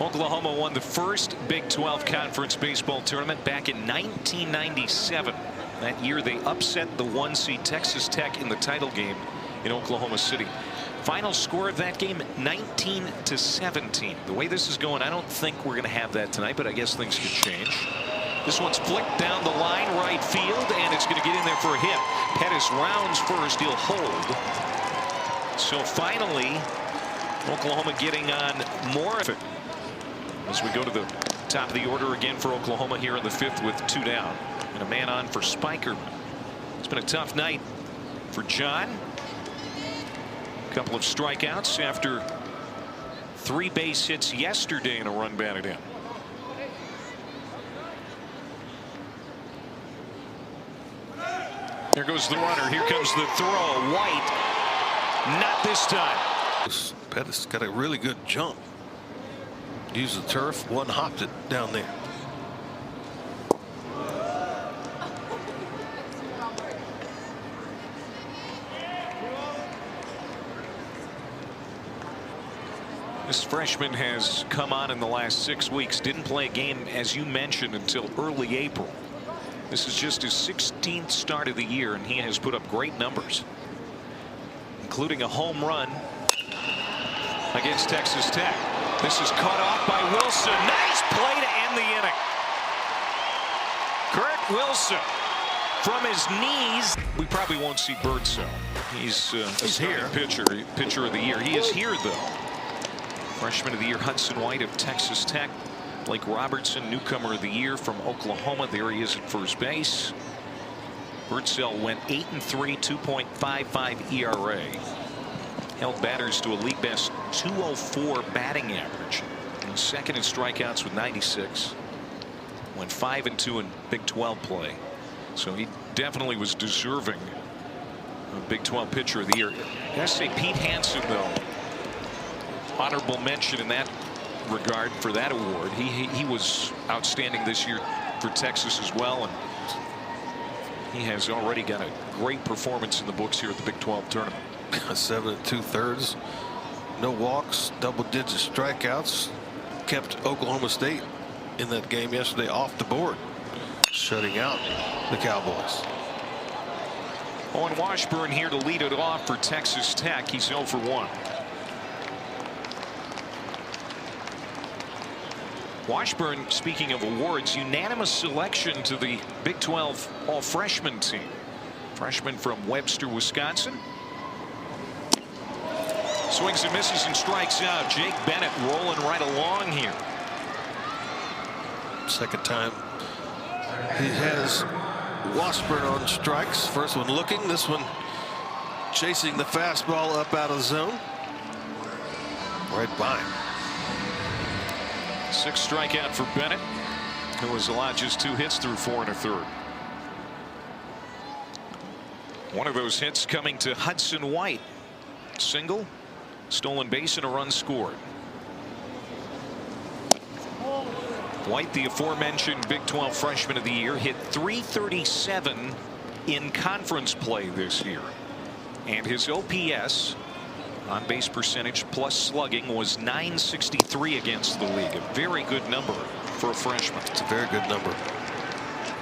Oklahoma won the first Big 12 Conference baseball tournament back in 1997. That year they upset the 1 seed Texas Tech in the title game in Oklahoma City. Final score of that game, 19-17. The way this is going, I don't think we're going to have that tonight, but I guess things could change. This one's flicked down the line, right field, and it's going to get in there for a hit. Pettis rounds first, he'll hold. So finally, Oklahoma getting on more of it. As we go to the top of the order again for Oklahoma here in the 5th with 2 down. And a man on for Spikerman. It's been a tough night for John. A couple of strikeouts after 3 base hits yesterday and a run batted in. There goes the runner. Here comes the throw. White. Not this time. Pettis got a really good jump. Used the turf. One hopped it down there. This freshman has come on in the last 6 weeks. Didn't play a game, as you mentioned, until early April. This is just his 16th start of the year, and he has put up great numbers, including a home run against Texas Tech. This is cut off by Wilson. Nice play to end the inning. Kurt Wilson from his knees. We probably won't see Birdsell. He's here. Pitcher of the year. He is here, though. Freshman of the year Hudson White of Texas Tech. Blake Robertson, newcomer of the year from Oklahoma. There he is at first base. Birdsell went 8-3, 2.55 ERA. Held batters to a league best 204 batting average. And second in strikeouts with 96. Went 5-2 in Big 12 play. So he definitely was deserving of Big 12 pitcher of the year. I gotta say, Pete Hansen, though, honorable mention in that regard for that award. He was outstanding this year for Texas as well, and he has already got a great performance in the books here at the Big 12 tournament. 7 2/3, no walks, double-digit strikeouts, kept Oklahoma State in that game yesterday off the board, shutting out the Cowboys. Owen Washburn here to lead it off for Texas Tech. He's 0 for 1. Washburn, speaking of awards, unanimous selection to the Big 12 all-freshman team. Freshman from Webster, Wisconsin. Swings and misses and strikes out. Jake Bennett rolling right along here. Second time he has Washburn on strikes. First one looking, this one chasing the fastball up out of zone. Right by him. 6th strikeout for Bennett, who has allowed just 2 hits through 4 1/3. One of those hits coming to Hudson White. Single, stolen base, and a run scored. White, the aforementioned Big 12 freshman of the year, hit .337 in conference play this year, and his OPS, on base percentage plus slugging, was .963 against the league. A very good number for a freshman. It's a very good number.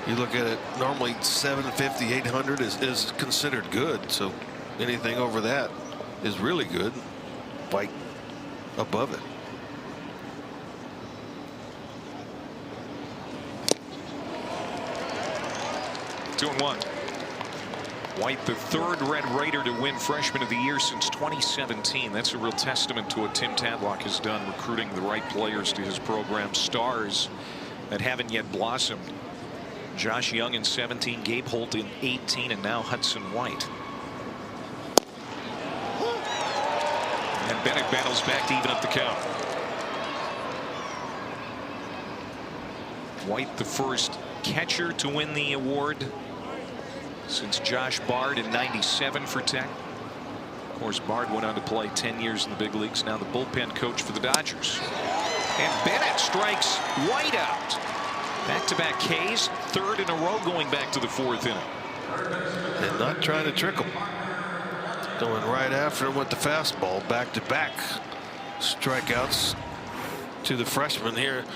You look at it, normally 750, 800 is considered good. So anything over that is really good. White above it. Two and one. White, the third Red Raider to win Freshman of the Year since 2017. That's a real testament to what Tim Tadlock has done, recruiting the right players to his program. Stars that haven't yet blossomed. Josh Young in 17, Gabe Holt in 18, and now Hudson White. And Bennett battles back to even up the count. White, the first catcher to win the award since Josh Bard in '97 for Tech. Of course, Bard went on to play 10 years in the big leagues. Now the bullpen coach for the Dodgers. And Bennett strikes White out. Back-to-back Ks, third in a row going back to the fourth inning. And not trying to trick him. Going right after him with the fastball. Back-to-back strikeouts to the freshman here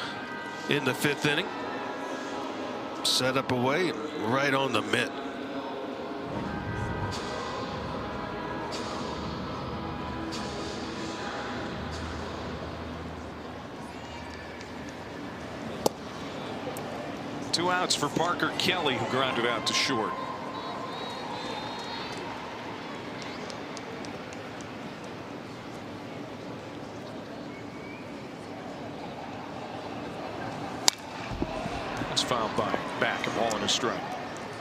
in the fifth inning. Set up away right on the mitt. Two outs for Parker Kelly, who grounded out to short. It's fouled back, a ball and a strike.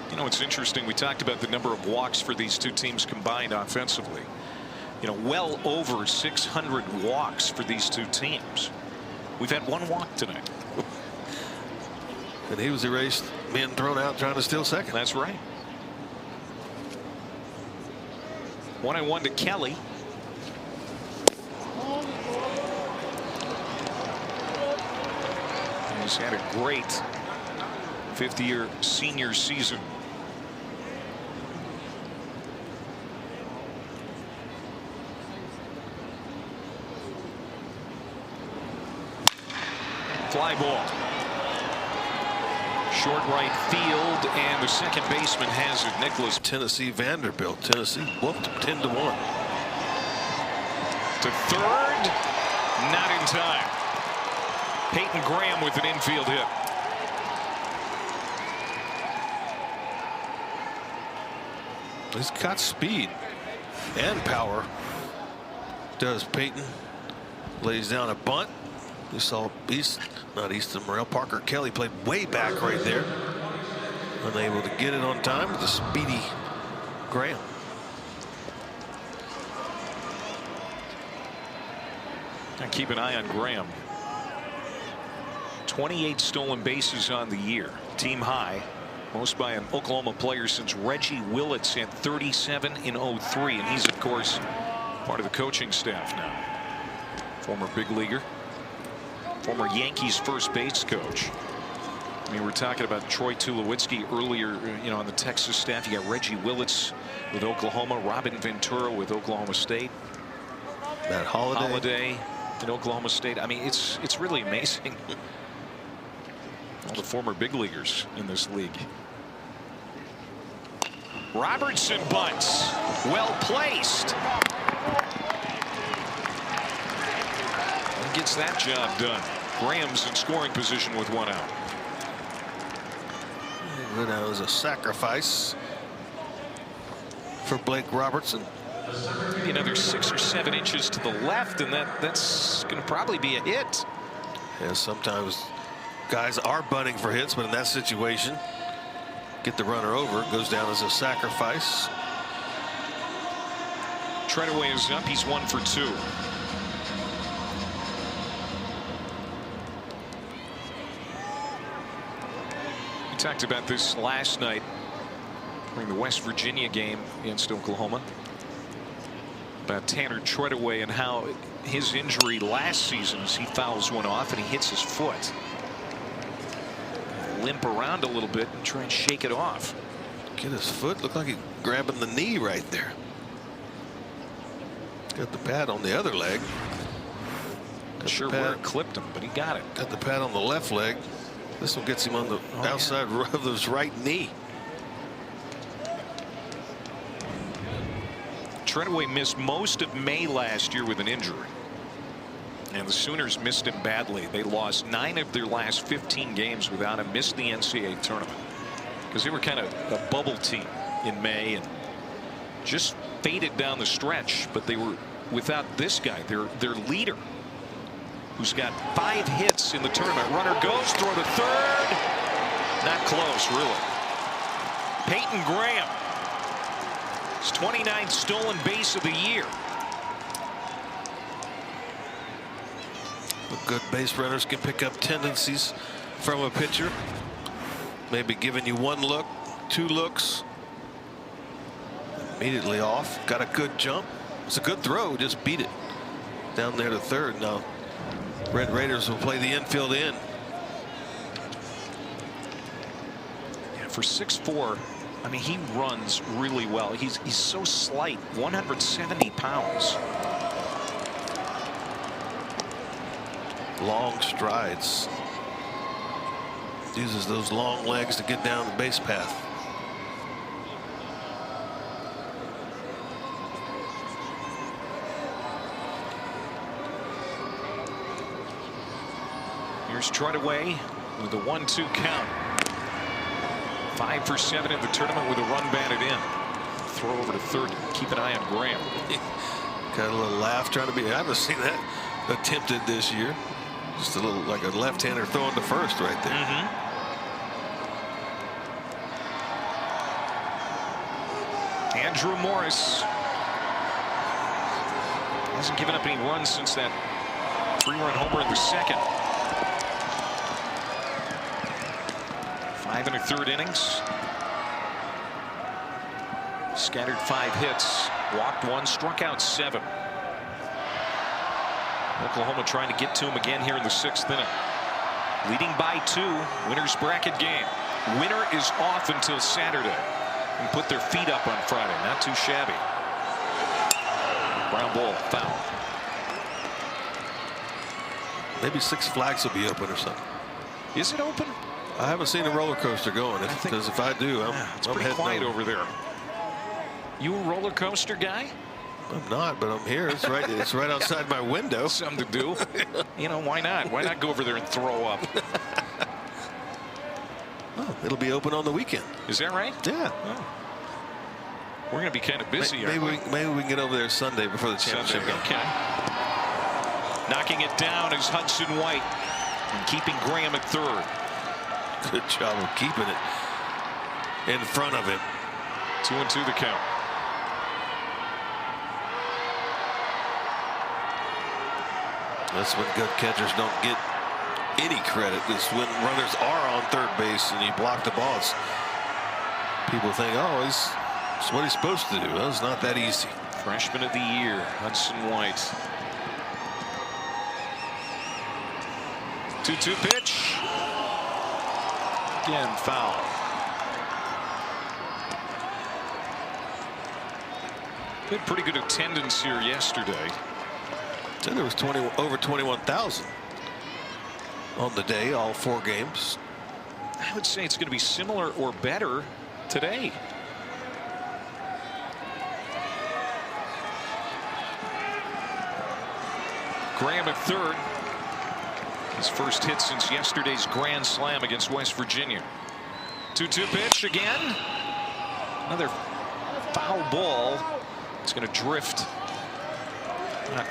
You know, it's interesting. We talked about the number of walks for these two teams combined offensively. You know, well over 600 walks for these two teams. We've had one walk tonight. And he was erased, being thrown out, trying to steal second. That's right. 1-1 to Kelly. He's had a great fifth-year senior season. Fly ball. Short right field, and the second baseman has it. Nicholas. Tennessee Vanderbilt. Tennessee whooped 10-1. To third, not in time. Peyton Graham with an infield hit. He's got speed and power. Does Peyton. Lays down a bunt. You saw Easton Morrell. Parker Kelly played way back right there. Unable to get it on time with the speedy Graham. And keep an eye on Graham. 28 stolen bases on the year. Team high. Most by an Oklahoma player since Reggie Willits had 37 in '03. And he's, of course, part of the coaching staff now. Former big leaguer. Former Yankees first base coach. I mean, we're talking about Troy Tulowitzki earlier, you know, on the Texas staff. You got Reggie Willits with Oklahoma, Robin Ventura with Oklahoma State. Matt Holliday in Oklahoma State. I mean, it's really amazing. All the former big leaguers in this league. Robertson bunts. Well placed. And gets that job done. Graham's in scoring position with one out. That was a sacrifice for Blake Robertson. Maybe another 6 or 7 inches to the left, and that's going to probably be a hit. Yeah, sometimes guys are bunting for hits, but in that situation, get the runner over. It goes down as a sacrifice. Treadaway is up. He's 1 for 2. We talked about this last night during the West Virginia game against Oklahoma. About Tanner Treadaway and how his injury last season as he fouls one off and he hits his foot. Limp around a little bit and try and shake it off. Get his foot. Looked like he's grabbing the knee right there. Got the pad on the other leg. Not sure where it clipped him, but he got it. Got the pad on the left leg. This one gets him on the outside of his right knee. Treadaway missed most of May last year with an injury. And the Sooners missed him badly. They lost 9 of their last 15 games without him. Missed the NCAA tournament because they were kind of a bubble team in May and just faded down the stretch, but they were without this guy, their leader, who's got 5 hits in the tournament. Runner goes, throw to third. Not close, really. Peyton Graham, his 29th stolen base of the year. Good base runners can pick up tendencies from a pitcher. Maybe giving you 1 look, 2 looks. Immediately off. Got a good jump. It's a good throw. Just beat it down there to third. Now Red Raiders will play the infield in. Yeah, for 6'4", I mean, he runs really well. He's so slight, 170 pounds. Long strides. Uses those long legs to get down the base path. Here's Treadaway with a 1-2 count. 5 for 7 in the tournament with a run batted in. Throw over to third. Keep an eye on Graham. Got a little laugh trying to be. I haven't seen that attempted this year. Just a little like a left-hander throwing to first right there. Andrew Morris hasn't given up any runs since that 3-run homer in the second. 5 1/3 innings. Scattered 5 hits, walked 1, struck out 7. Oklahoma trying to get to him again here in the 6th inning. Leading by 2, winner's bracket game. Winner is off until Saturday and put their feet up on Friday. Not too shabby. Ground ball, foul. Maybe Six Flags will be open or something. Is it open? I haven't seen a roller coaster going. Because if I do, it's I'm pretty quiet over. over there. You a roller coaster guy? I'm not, but I'm here. It's right. It's right outside my window. Something to do. You know, why not? Why not go over there and throw up? Oh, it'll be open on the weekend. Is that right? Yeah. Oh. We're going to be kind of busy. Maybe we can get over there Sunday before the championship game. Okay. Knocking it down is Hudson White and keeping Graham at third. Good job of keeping it in front of him. 2-2 the count. That's when good catchers don't get any credit. Is when runners are on third base and you block the balls. People think, oh, it's what he's supposed to do. Well, it's not that easy. Freshman of the year, Hudson White. 2-2 pitch. Again, foul. Had pretty good attendance here yesterday. So there was over 21,000 on the day, all 4 games. I would say it's going to be similar or better today. Graham at third. His first hit since yesterday's grand slam against West Virginia. 2-2 pitch again. Another foul ball. It's going to drift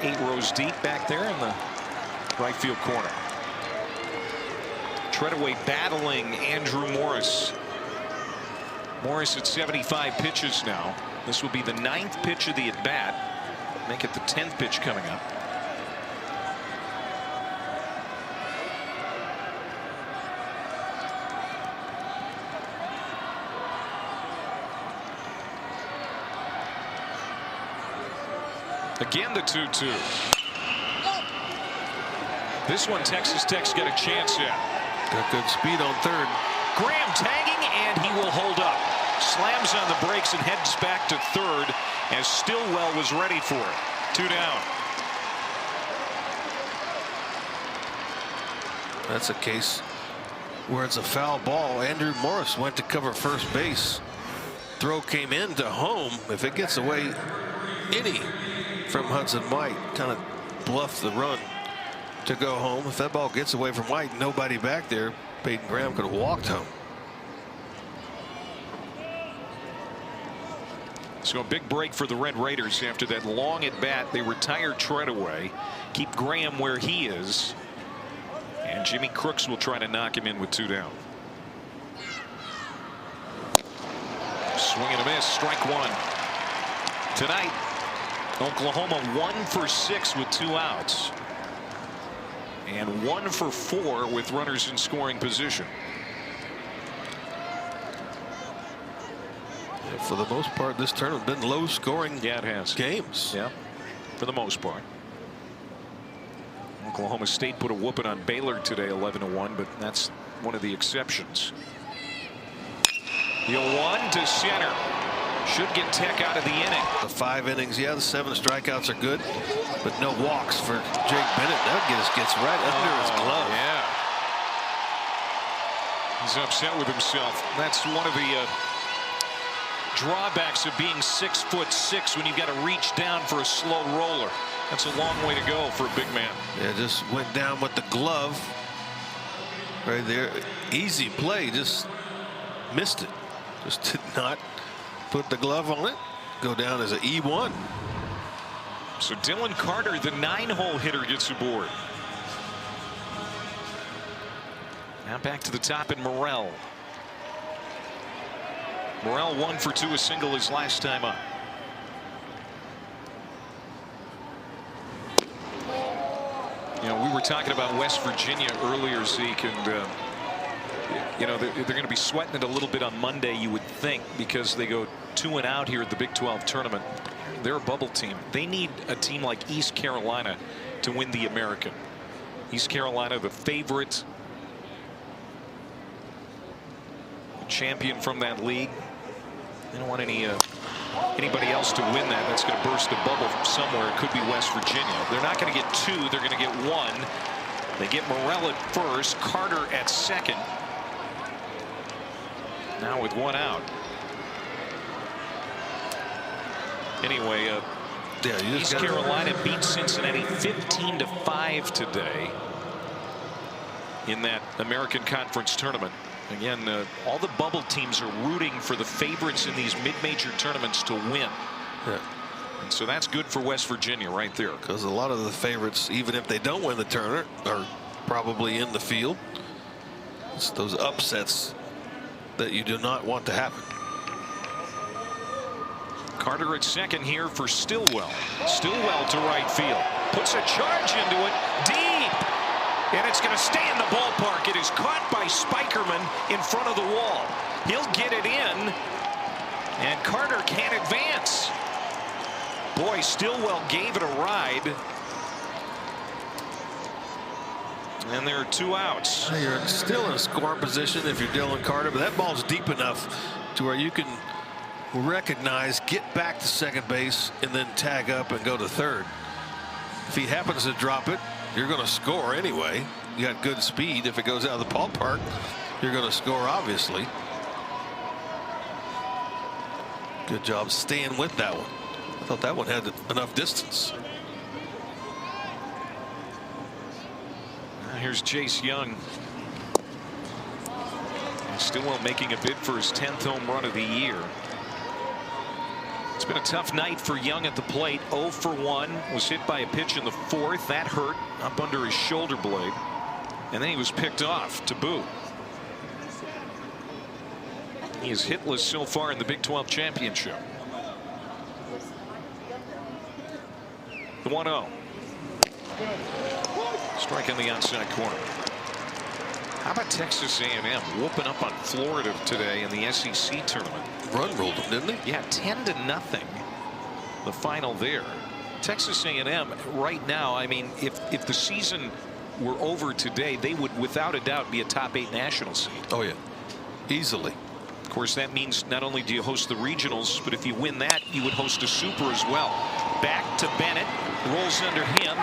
8 rows deep back there in the right field corner. Treadaway battling Andrew Morris. Morris at 75 pitches now. This will be the 9th pitch of the at bat. Make it the 10th pitch coming up. Again, the 2-2. This one, Texas Tech's got a chance at. Got good speed on third. Graham tagging, and he will hold up. Slams on the brakes and heads back to third as Stillwell was ready for it. 2 down. That's a case where it's a foul ball. Andrew Morris went to cover first base. Throw came into home. If it gets away any from Hudson White, kind of bluffed the run to go home. If that ball gets away from White, nobody back there, Peyton Graham could have walked home. So So a big break for the Red Raiders after that long at bat. They retire Treadaway, keep Graham where he is, and Jimmy Crooks will try to knock him in with 2 down. Swing and a miss, strike 1. Tonight, Oklahoma 1 for 6 with 2 outs. And 1 for 4 with runners in scoring position. Yeah, for the most part, this tournament has been low scoring it has. Games. Yeah, for the most part. Oklahoma State put a whooping on Baylor today, 11-1, but that's one of the exceptions. The 1 to center. Should get Tech out of the inning. The 5 innings, yeah, the 7 strikeouts are good, but no walks for Jake Bennett. That gets right under his glove. Yeah. He's upset with himself. That's one of the drawbacks of being 6'6" when you've got to reach down for a slow roller. That's a long way to go for a big man. Yeah, just went down with the glove right there. Easy play, just missed it. Just did not put the glove on it. Go down as an E1. So Dylan Carter, the 9-hole hitter, gets aboard. Now back to the top in Morrell. Morrell 1 for 2, a single his last time up. You know, we were talking about West Virginia earlier, Zeke, and you know, they're going to be sweating it a little bit on Monday, you would think, because they go 2 and out here at the Big 12 tournament. They're a bubble team. They need a team like East Carolina to win the American. East Carolina, the favorite, champion from that league. They don't want anybody else to win that. That's going to burst a bubble from somewhere. It could be West Virginia. They're not going to get 2. They're going to get 1. They get Morrell at first, Carter at second. Now with 1 out. Anyway, East Carolina beat Cincinnati 15-5 today in that American Conference tournament. Again, all the bubble teams are rooting for the favorites in these mid-major tournaments to win. Yeah. And so that's good for West Virginia right there. Because a lot of the favorites, even if they don't win the tournament, are probably in the field. It's those upsets that you do not want to happen. Carter at second here for Stillwell. Stillwell to right field. Puts a charge into it deep. And it's going to stay in the ballpark. It is caught by Spikerman in front of the wall. He'll get it in. And Carter can't advance. Boy, Stillwell gave it a ride. And there are 2 outs. You're still in a scoring position if you're Dylan Carter, but that ball's deep enough to where you can recognize, get back to second base, and then tag up and go to third. If he happens to drop it, you're going to score anyway. You got good speed. If it goes out of the ballpark, you're going to score, obviously. Good job staying with that one. I thought that one had enough distance. Here's Chase Young. Stillwell making a bid for his 10th home run of the year. It's been a tough night for Young at the plate. 0 for 1. Was hit by a pitch in the 4th. That hurt up under his shoulder blade. And then he was picked off to boot. He is hitless so far in the Big 12 championship. The 1-0. Strike on the outside corner. How about Texas A&M whooping up on Florida today in the SEC tournament? Run ruled them, didn't they? Yeah, 10-0. The final there. Texas A&M right now, I mean, if the season were over today, they would without a doubt be a top 8 national seed. Oh yeah, easily. Of course, that means not only do you host the regionals, but if you win that, you would host a super as well. Back to Bennett, rolls under him.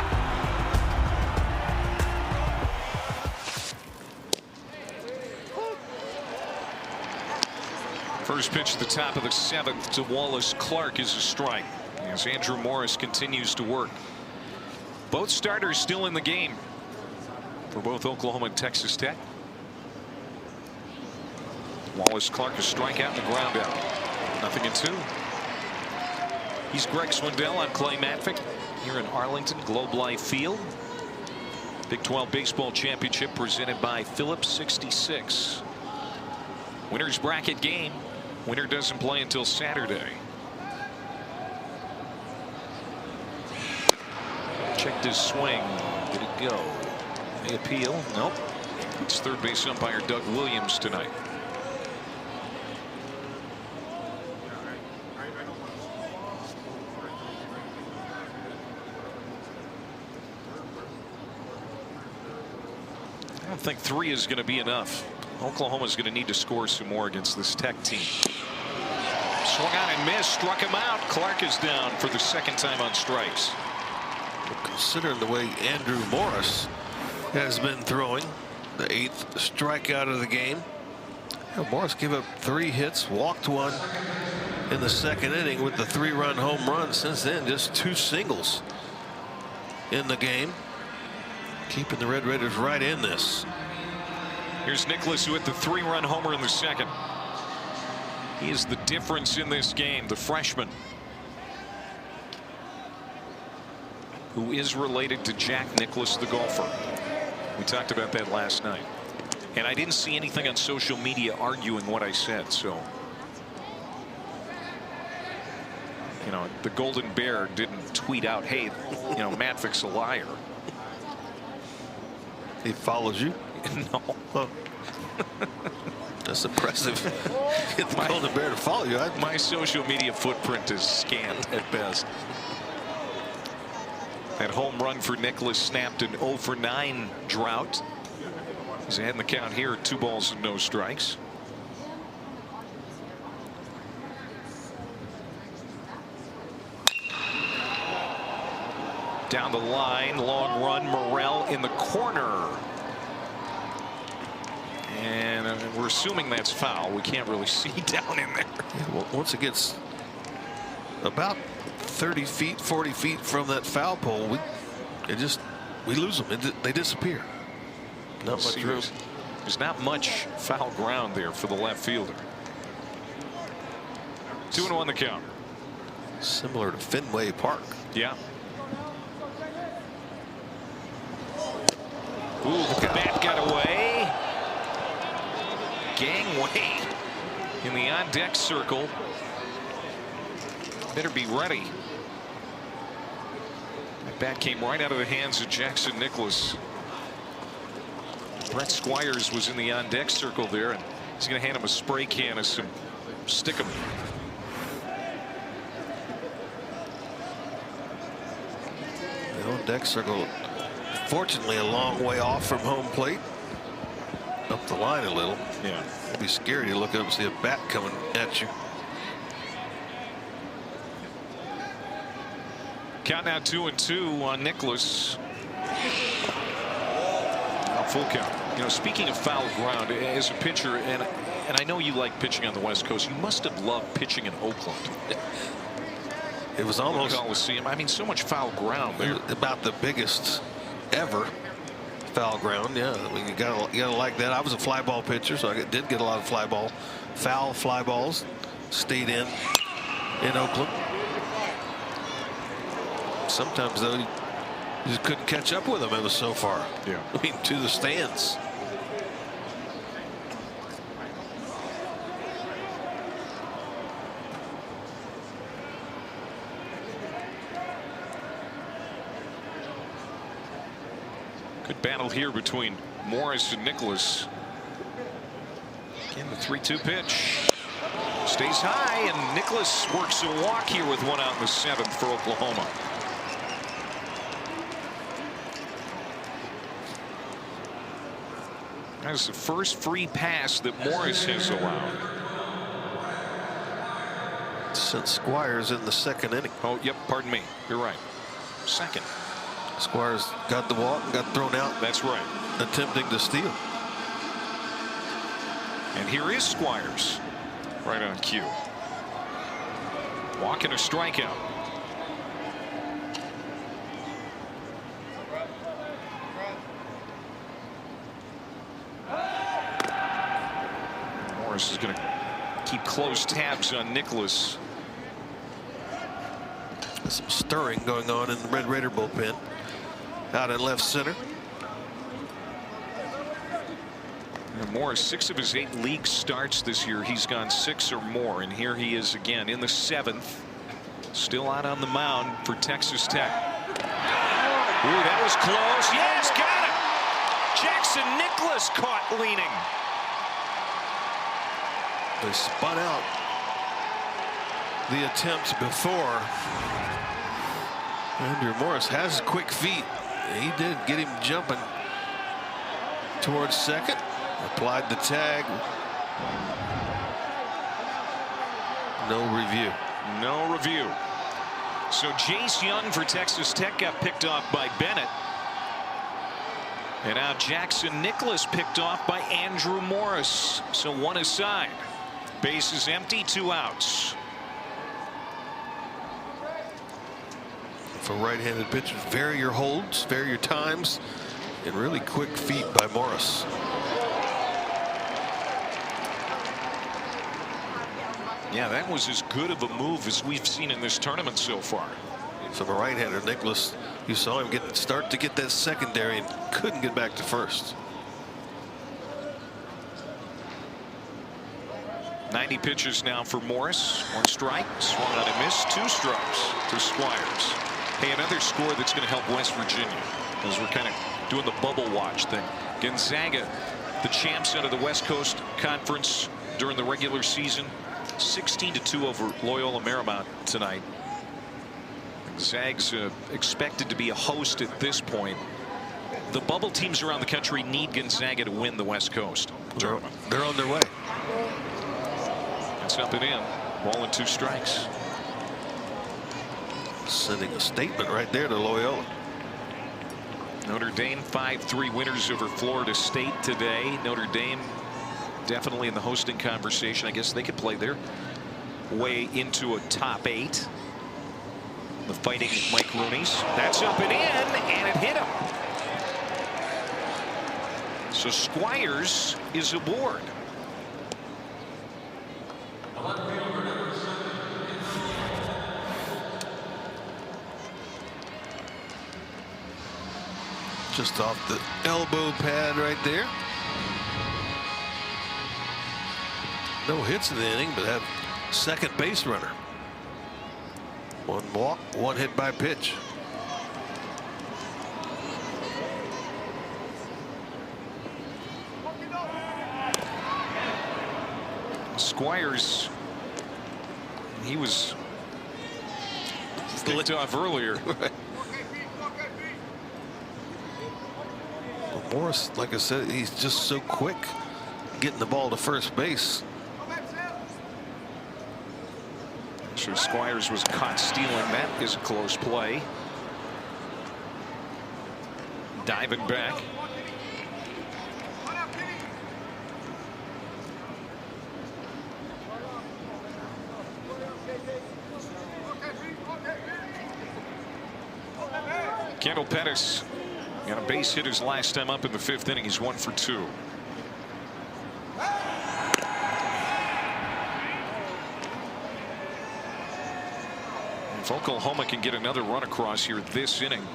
First pitch at the top of the 7th to Wallace Clark is a strike as Andrew Morris continues to work. Both starters still in the game for both Oklahoma and Texas Tech. Wallace Clark, a strikeout and a ground out. 0-2. He's Greg Swindell. I'm Clay Matvick here in Arlington Globe Life Field. Big 12 Baseball Championship presented by Phillips 66. Winner's bracket game. Winner doesn't play until Saturday. Checked his swing. Did it go? May appeal? Nope. It's third base umpire Doug Williams tonight. I don't think 3 is going to be enough. Oklahoma's going to need to score some more against this Tech team. Swung on and missed, struck him out. Clark is down for the second time on strikes. Considering the way Andrew Morris has been throwing, the 8th strikeout of the game. Morris gave up 3 hits, walked 1 in the second inning with the 3-run home run. Since then, just 2 singles in the game, keeping the Red Raiders right in this. Here's Nicholas, who hit the 3-run homer in the second. He is the difference in this game, the freshman, who is related to Jack Nicklaus, the golfer. We talked about that last night, and I didn't see anything on social media arguing what I said. So, you know, the Golden Bear didn't tweet out, "Hey, you know, Matvick's a liar." He follows you? No. Huh. That's impressive. Get the Golden Bear to follow you. My social media footprint is scant at best. That home run for Nicholas snapped an 0 for 9 drought. He's ahead in the count here, 2 balls and no strikes. Down the line, long run, Morrell in the corner. And we're assuming that's foul. We can't really see down in there. Yeah, well, once it gets about 30 feet, 40 feet from that foul pole, we lose them. They disappear. Not much room. There's not much foul ground there for the left fielder. 2-1 the count. Similar to Fenway Park. Yeah. Ooh, the bat got away. Gangway in the on-deck circle. Better be ready. That bat came right out of the hands of Jackson Nicklaus. Brett Squires was in the on-deck circle there, and he's going to hand him a spray can of some Stickum. The on-deck circle, fortunately, a long way off from home plate. Up the line a little. Yeah. It'd be scary to look up and see a bat coming at you. Count now 2-2 on Nicklaus. Now full count. You know, speaking of foul ground, as a pitcher, and I know you like pitching on the West Coast, you must have loved pitching in Oakland. It was almost Coliseum. I mean, so much foul ground there. About the biggest ever foul ground. Yeah, I mean, you gotta like that. I was a fly ball pitcher, so I did get a lot of foul fly balls. Stayed in Oakland. Sometimes though, you just couldn't catch up with them. It was so far. Yeah. I mean, to the stands. Good battle here between Morris and Nicklaus. Again, the 3-2 pitch stays high, and Nicklaus works a walk here with 1 out in the 7th for Oklahoma. That's the first free pass that Morris has allowed Since Squires in the second inning. Oh, yep, pardon me, you're right. Second. Squires got the walk and got thrown out. That's right. Attempting to steal. And here is Squires, right on cue. Walk and a strikeout. Morris is going to keep close tabs on Nicklaus. Some stirring going on in the Red Raider bullpen. Out in left center. Morris, 6 of his 8 league starts this year, he's gone 6 or more, and here he is again in the 7th, still out on the mound for Texas Tech. Ooh, that was close. Yes, got it. Jackson Nicholas caught leaning. They spun out the attempt before. Andrew Morris has quick feet. He did get him jumping towards second. Applied the tag. No review. No review. So Jace Young for Texas Tech got picked off by Bennett. And now Jackson Nicholas picked off by Andrew Morris. So 1 aside. Base is empty, 2 outs. For right-handed pitchers, vary your holds, vary your times, and really quick feet by Morris. Yeah, that was as good of a move as we've seen in this tournament so far. From a right-hander, Nicholas, you saw him start to get that secondary and couldn't get back to first. 90 pitches now for Morris. 1 strike, swung on and missed. 2 strikes to Squires. Hey, another score that's going to help West Virginia as we're kind of doing the bubble watch thing. Gonzaga, the champs out of the West Coast Conference during the regular season, 16-2 over Loyola Marymount tonight. Zag's expected to be a host at this point. The bubble teams around the country need Gonzaga to win the West Coast tournament. They're on their way. It's up and in. Ball and 2 strikes. Sending a statement right there to Loyola. Notre Dame 5-3 winners over Florida State today. Notre Dame definitely in the hosting conversation. I guess they could play their way into a top 8. The Fighting Mike Rooney's. That's up and in, and it hit him. So Squires is aboard. Just off the elbow pad right there. No hits in the inning, but have second base runner. 1 walk, 1 hit by pitch. Squires, he was picked off earlier. Morris, like I said, he's just so quick getting the ball to first base. So Squires was caught stealing. That is a close play. Diving back. Kendall Pettis got a base hit his last time up in the 5th inning. He's 1 for 2. If Oklahoma can get another run across here this inning,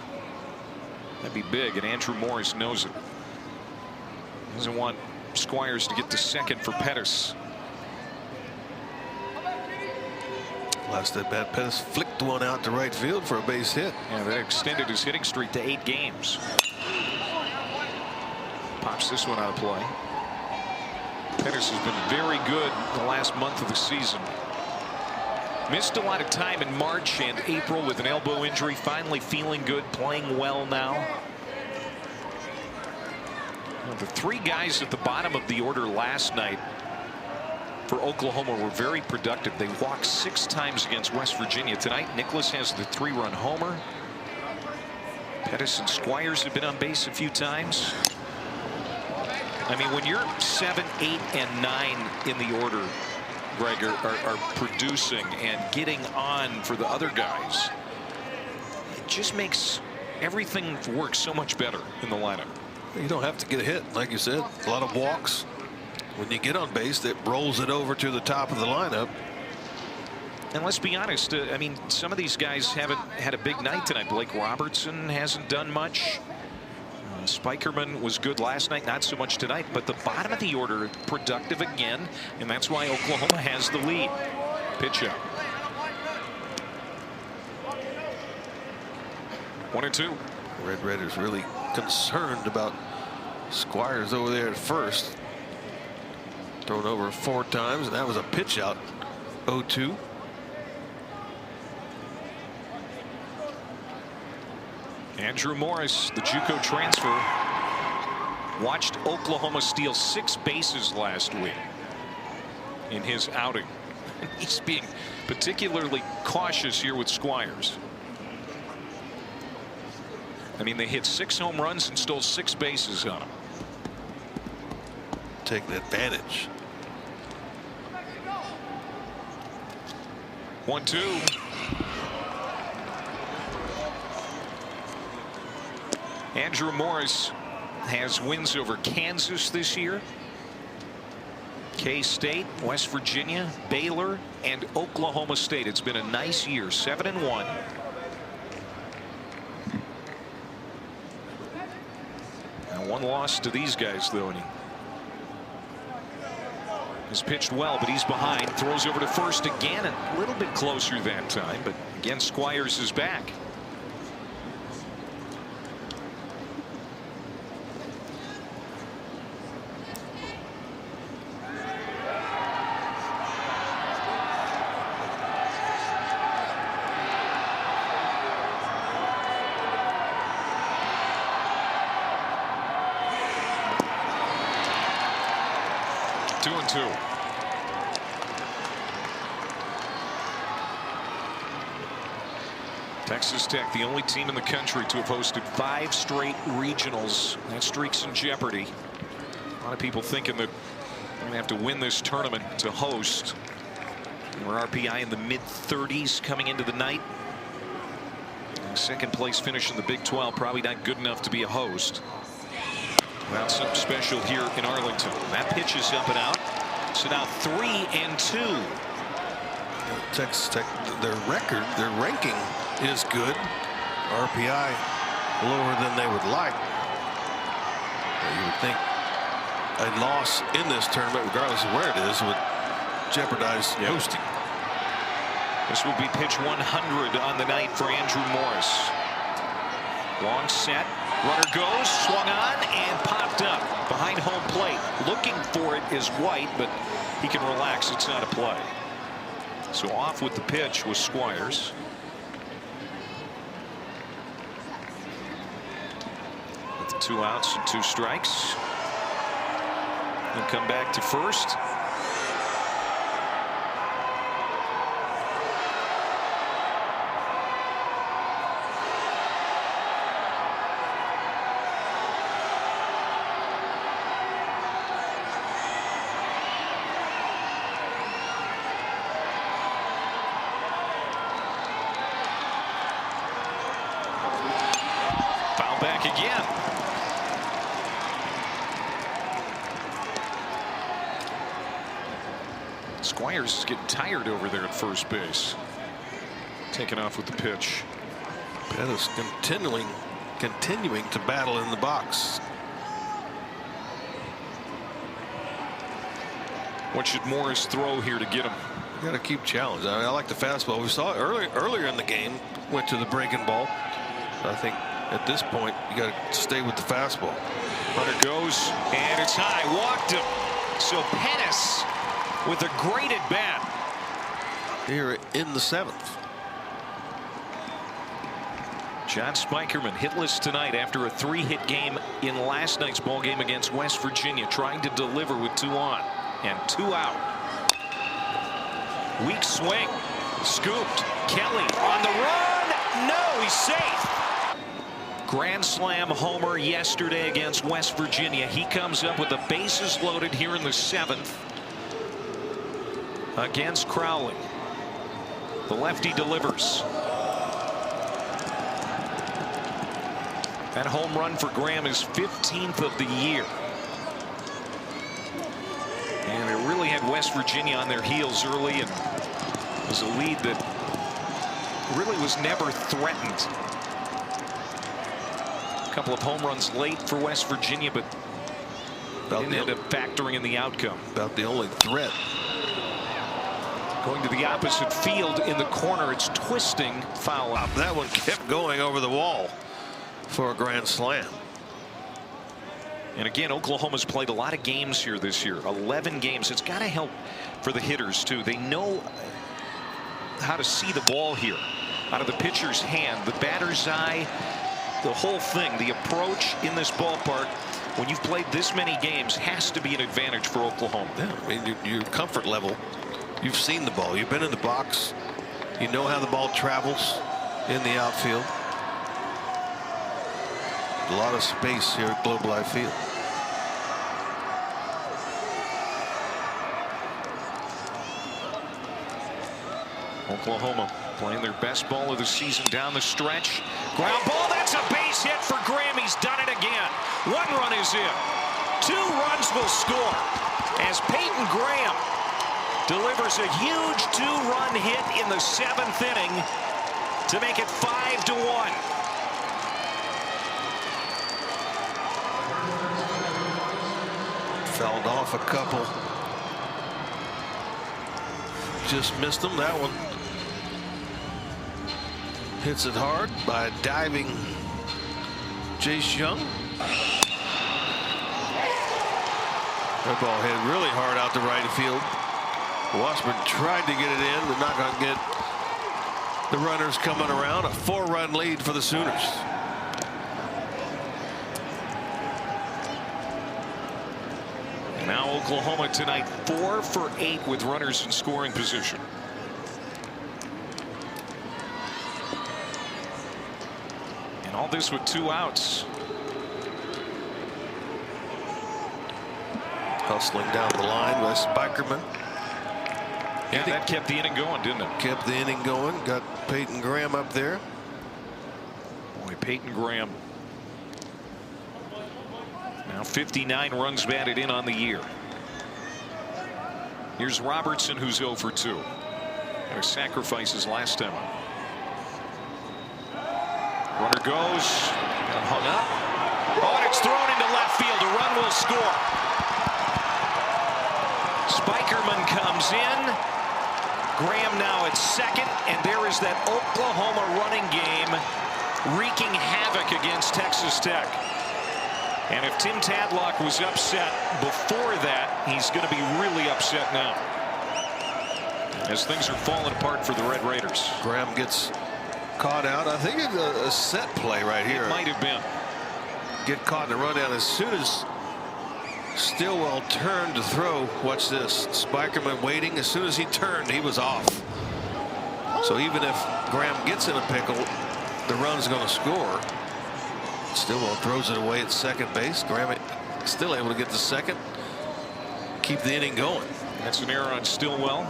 that'd be big, and Andrew Morris knows it. Doesn't want Squires to get to second for Pettis. Last at bat, Pettis flicked one out to right field for a base hit. Yeah, that extended his hitting streak to 8 games. Pops this one out of play. Pettis has been very good the last month of the season. Missed a lot of time in March and April with an elbow injury. Finally feeling good, playing well now. Well, the 3 guys at the bottom of the order last night for Oklahoma were very productive. They walked 6 times against West Virginia. Tonight, Nicholas has the 3-run homer. Pettis and Squires have been on base a few times. I mean, when you're 7, 8, and 9 in the order, Greg, are producing and getting on for the other guys, it just makes everything work so much better in the lineup. You don't have to get a hit, like you said. A lot of walks. When you get on base, that rolls it over to the top of the lineup. And let's be honest, I mean, some of these guys haven't had a big night tonight. Blake Robertson hasn't done much. Spikerman was good last night, not so much tonight, but the bottom of the order productive again, and that's why Oklahoma has the lead. Pitch up. 1-2. Red Raiders really concerned about Squires over there at first. Thrown over 4 times, and that was a pitch out. 0-2. Andrew Morris, the JUCO transfer, watched Oklahoma steal 6 bases last week in his outing. He's being particularly cautious here with Squires. I mean, they hit 6 home runs and stole 6 bases on him. Taking advantage. 1-2. Andrew Morris has wins over Kansas this year, K-State, West Virginia, Baylor, and Oklahoma State. It's been a nice year. 7-1. Now 1 loss to these guys, though, and he has pitched well, but he's behind. Throws over to first again, a little bit closer that time, but again Squires is back. Texas Tech, the only team in the country to have hosted 5 straight regionals. That streak's in jeopardy. A lot of people thinking that they're going to have to win this tournament to host. Our RPI in the mid-30s coming into the night. And 2nd place finish in the Big 12, probably not good enough to be a host. Well, something special here in Arlington. That pitch is up and out. So now 3-2. Texas Tech, their record, their ranking is good. RPI lower than they would like. You would think a loss in this tournament, regardless of where it is, would jeopardize hosting. This will be pitch 100 on the night for Andrew Morris. Long set. Runner goes, swung on, and popped up behind home plate. Looking for it is White, but he can relax. It's not a play. So off with the pitch was Squires. With 2 outs and 2 strikes. He'll come back to first. Back again. Squires is getting tired over there at first base. Taking off with the pitch. Pettis continuing to battle in the box. What should Morris throw here to get him? You got to keep challenging. I like the fastball. We saw it earlier in the game. Went to the breaking ball. I think at this point you got to stay with the fastball. Runner goes, and it's high. Walked him. So Pettis with a great at bat here in the 7th. John Spikerman hitless tonight after a 3-hit game in last night's ball game against West Virginia, trying to deliver with 2 on and 2 out. Weak swing, scooped. Kelly on the run. No, he's safe. Grand slam homer yesterday against West Virginia. He comes up with the bases loaded here in the 7th against Crowley. The lefty delivers. That home run for Graham is 15th of the year. And it really had West Virginia on their heels early, and was a lead that really was never threatened. A couple of home runs late for West Virginia, but didn't end up factoring in the outcome. About the only threat. Going to the opposite field in the corner. It's twisting, foul out. That one kept going over the wall for a grand slam. And again, Oklahoma's played a lot of games here this year. 11 games. It's got to help for the hitters too. They know how to see the ball here out of the pitcher's hand, the batter's eye, the whole thing. The approach in this ballpark, when you've played this many games, has to be an advantage for Oklahoma. Yeah, I mean, your comfort level. You've seen the ball. You've been in the box. You know how the ball travels in the outfield. A lot of space here at Globe Life Field. Oklahoma playing their best ball of the season down the stretch. Ground ball. That's a base hit for Graham. He's done it again. 1 run is in. 2 runs will score as Peyton Graham delivers a huge 2-run hit in the 7th inning to make it 5-1. Fouled off a couple. Just missed them. That one hits it hard by a diving Jace Young. That ball hit really hard out to right field. Washburn tried to get it in, but not going to get the runners coming around. A 4-run lead for the Sooners. Now Oklahoma tonight 4 for 8 with runners in scoring position. And all this with 2 outs. Hustling down the line by Spikerman. Yeah, that kept the inning going, didn't it? Kept the inning going. Got Peyton Graham up there. Boy, Peyton Graham. Now 59 runs batted in on the year. Here's Robertson, who's 0 for 2. And sacrifices last time. Runner goes and hung up. Oh, and it's thrown into left field. A run will score. Spikerman comes in. Graham now at second, and there is that Oklahoma running game wreaking havoc against Texas Tech. And if Tim Tadlock was upset before that, he's going to be really upset now, as things are falling apart for the Red Raiders. Graham gets caught out. I think it's a set play right here. It might have been. Get caught in a rundown as soon as Stillwell turned to throw. Watch this. Spikerman waiting. As soon as he turned, he was off. So even if Graham gets in a pickle, the run's going to score. Stillwell throws it away at second base. Graham still able to get to second. Keep the inning going. That's an error on Stillwell.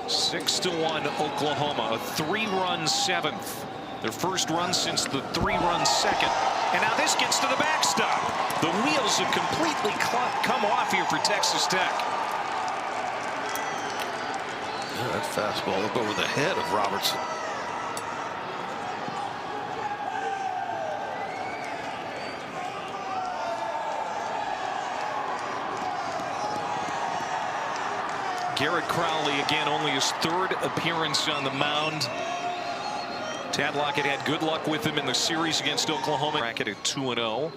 Six to 1 Oklahoma. A 3-run 7th. Their first run since the 3-run 2nd. And now this gets to the backstop. The wheels have completely come off here for Texas Tech. Yeah, that fastball up over the head of Robertson. Garrett Crowley again, only his 3rd appearance on the mound. Tadlock had good luck with him in the series against Oklahoma. Bracket at 2-0.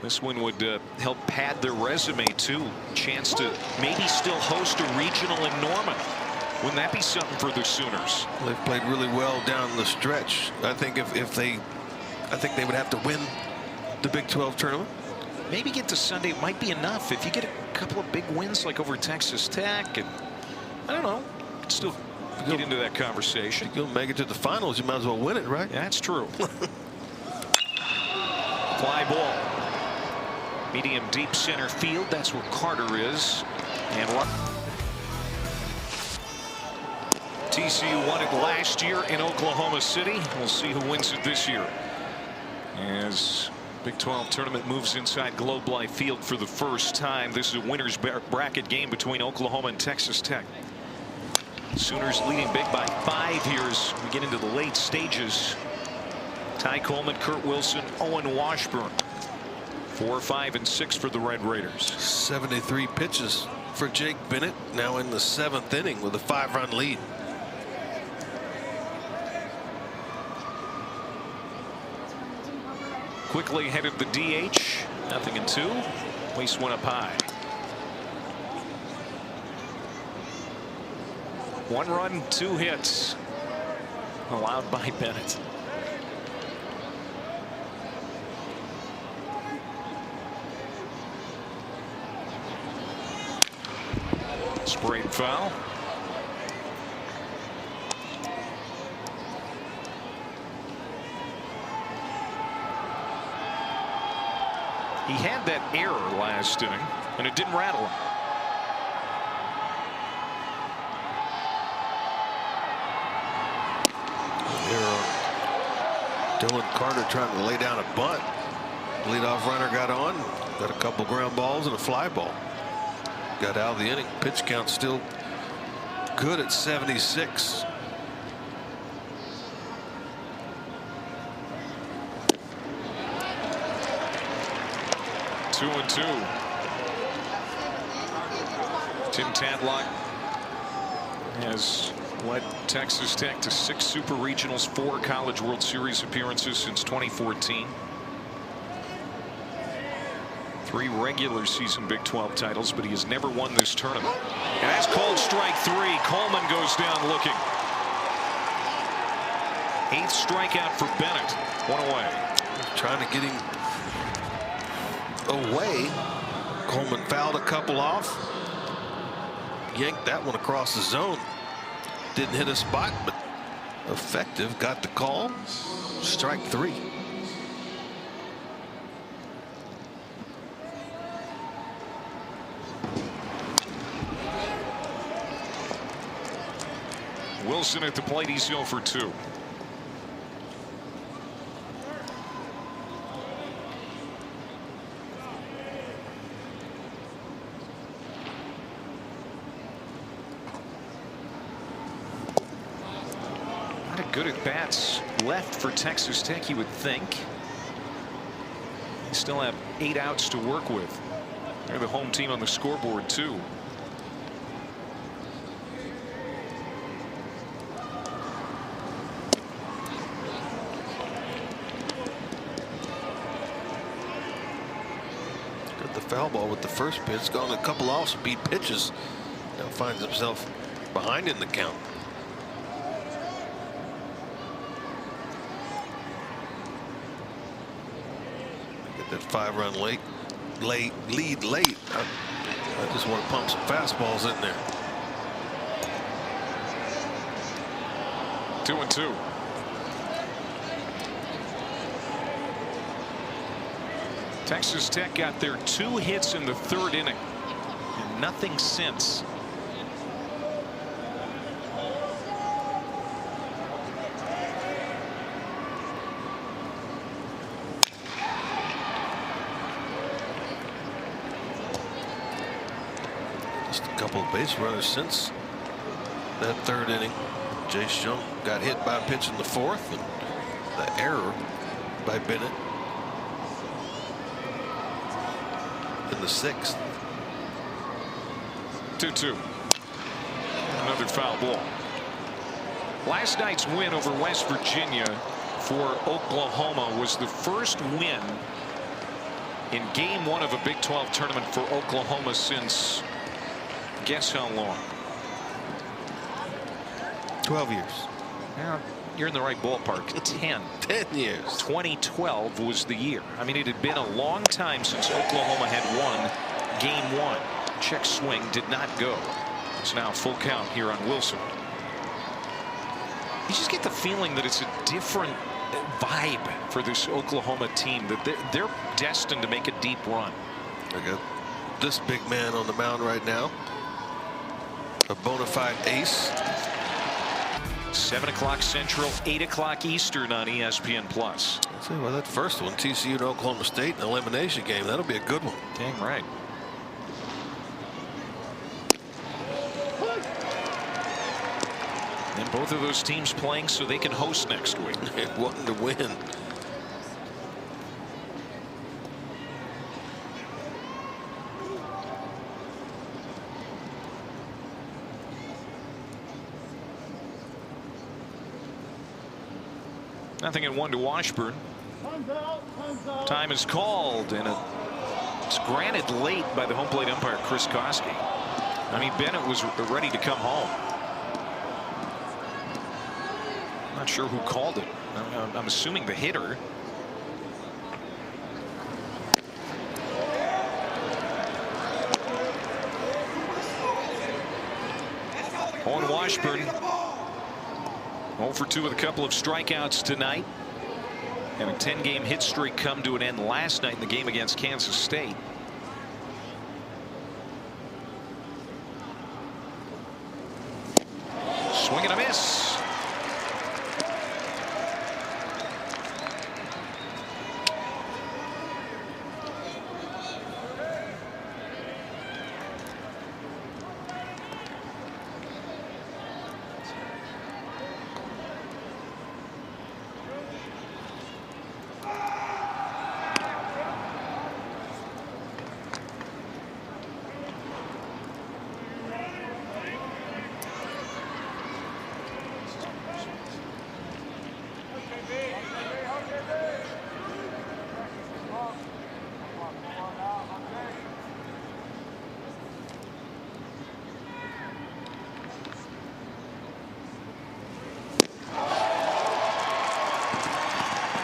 This one would help pad their resume too. Chance to maybe still host a regional in Norman. Wouldn't that be something for the Sooners? They've played really well down the stretch. I think I think they would have to win the Big 12 tournament. Maybe get to Sunday. It might be enough if you get a couple of big wins like over Texas Tech, and I don't know, could still get into that conversation. If you'll make it to the finals, you might as well win it, right? Yeah, that's true. Fly ball. Medium deep center field. That's where Carter is. And TCU won it last year in Oklahoma City. We'll see who wins it this year, as Big 12 tournament moves inside Globe Life Field for the first time. This is a winner's bracket game between Oklahoma and Texas Tech. Sooners leading big by 5 here as we get into the late stages. Ty Coleman, Kurt Wilson, Owen Washburn. 4, 5, and 6 for the Red Raiders. 73 pitches for Jake Bennett, now in the 7th inning with a 5-run lead. Quickly headed the DH. 0-2. Waste one up high. 1 run, 2 hits allowed by Bennett. Sprayed foul. He had that error last inning, and it didn't rattle him. Dylan Carter trying to lay down a bunt. Leadoff runner got on, got a couple ground balls and a fly ball. Got out of the inning. Pitch count still good at 76. Two and two. Tim Tadlock has led Texas Tech to 6 Super Regionals, 4 College World Series appearances since 2014. 3 regular season Big 12 titles, but he has never won this tournament. And that's called strike 3. Coleman goes down looking. 8th strikeout for Bennett. 1 away. Trying to get him away. Coleman fouled a couple off. Yanked that one across the zone. Didn't hit a spot, but effective. Got the call. Strike 3. Wilson at the plate. He's 0 for 2. Good at bats left for Texas Tech, you would think. They still have 8 outs to work with. They're the home team on the scoreboard too. Got the foul ball with the first pitch. Gone a couple off speed pitches. Now finds himself behind in the count. That 5-run lead late. I just want to pump some fastballs in there. 2 and 2. Texas Tech got their 2 hits in the 3rd inning and nothing since. Just a couple of base runners since that 3rd inning. Jace Young got hit by a pitch in the 4th, and the error by Bennett in the 6th. 2-2. Another foul ball. Last night's win over West Virginia for Oklahoma was the first win in game 1 of a Big 12 tournament for Oklahoma since guess how long? 12 years. Yeah, you're in the right ballpark. 10. 10 years. 2012 was the year. I mean, it had been a long time since Oklahoma had won game 1. Check swing did not go. It's now full count here on Wilson. You just get the feeling that it's a different vibe for this Oklahoma team, that they're destined to make a deep run. I got this big man on the mound right now. A bona fide ace. 7 o'clock Central, 8 o'clock Eastern on ESPN+. I'll tell you what, that first one, TCU to Oklahoma State, an elimination game, that'll be a good one. Dang right. And both of those teams playing so they can host next week. Wanting to win. Nothing in 1 to Washburn. Time is called, and it's granted late by the home plate umpire, Chris Koski. I mean, Bennett was ready to come home. Not sure who called it. I'm assuming the hitter. On Washburn, 0 for 2 with a couple of strikeouts tonight, and a 10-game hit streak come to an end last night in the game against Kansas State. Swing and a miss.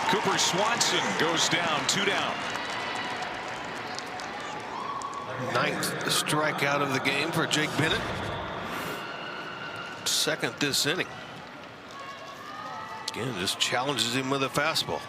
Cooper Swanson goes down, 2 down. 9th strikeout of the game for Jake Bennett. 2nd this inning. Again, just challenges him with a fastball.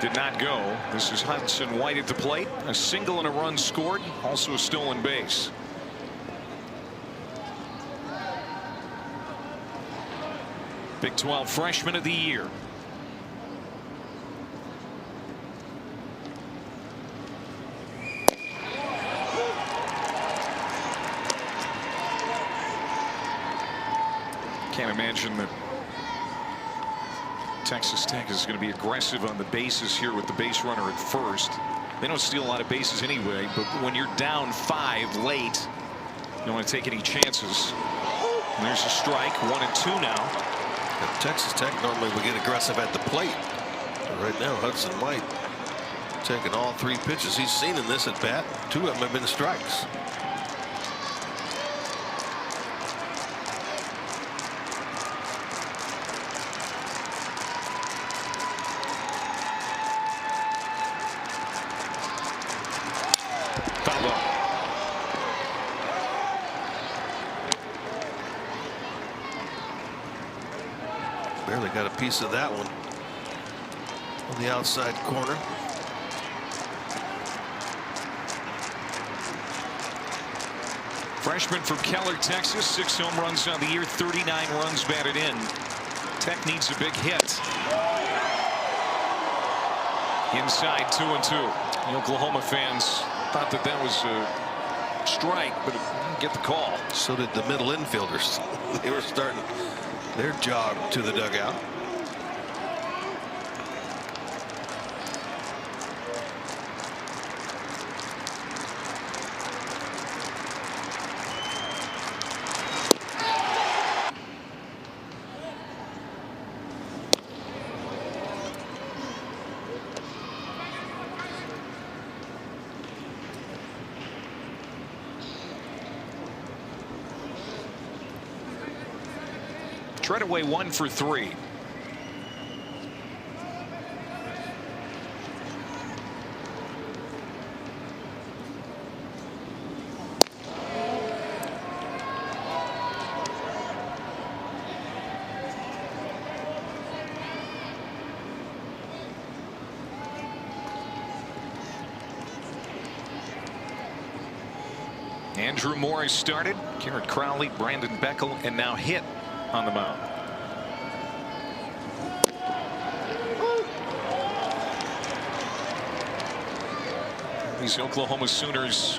Did not go. This is Hudson White at the plate. A single and a run scored. Also a stolen base. Big 12 freshman of the year. Can't imagine that Texas Tech is going to be aggressive on the bases here with the base runner at first. They don't steal a lot of bases anyway, but when you're down 5 late, you don't want to take any chances. And there's a strike, 1 and 2 now. And Texas Tech normally would get aggressive at the plate. But right now, Hudson White taking all 3 pitches he's seen in this at bat. 2 of them have been strikes. Barely got a piece of that one on the outside corner. Freshman from Keller, Texas, 6 home runs on the year, 39 runs batted in. Tech needs a big hit. Inside, 2 and 2. The Oklahoma fans thought that that was a strike, but it didn't get the call. So did the middle infielders. They were starting their jog to the dugout. Treadaway 1 for 3. Andrew Morris started. Garrett Crowley, Brandon Beckel, and now Hit on the mound. These Oklahoma Sooners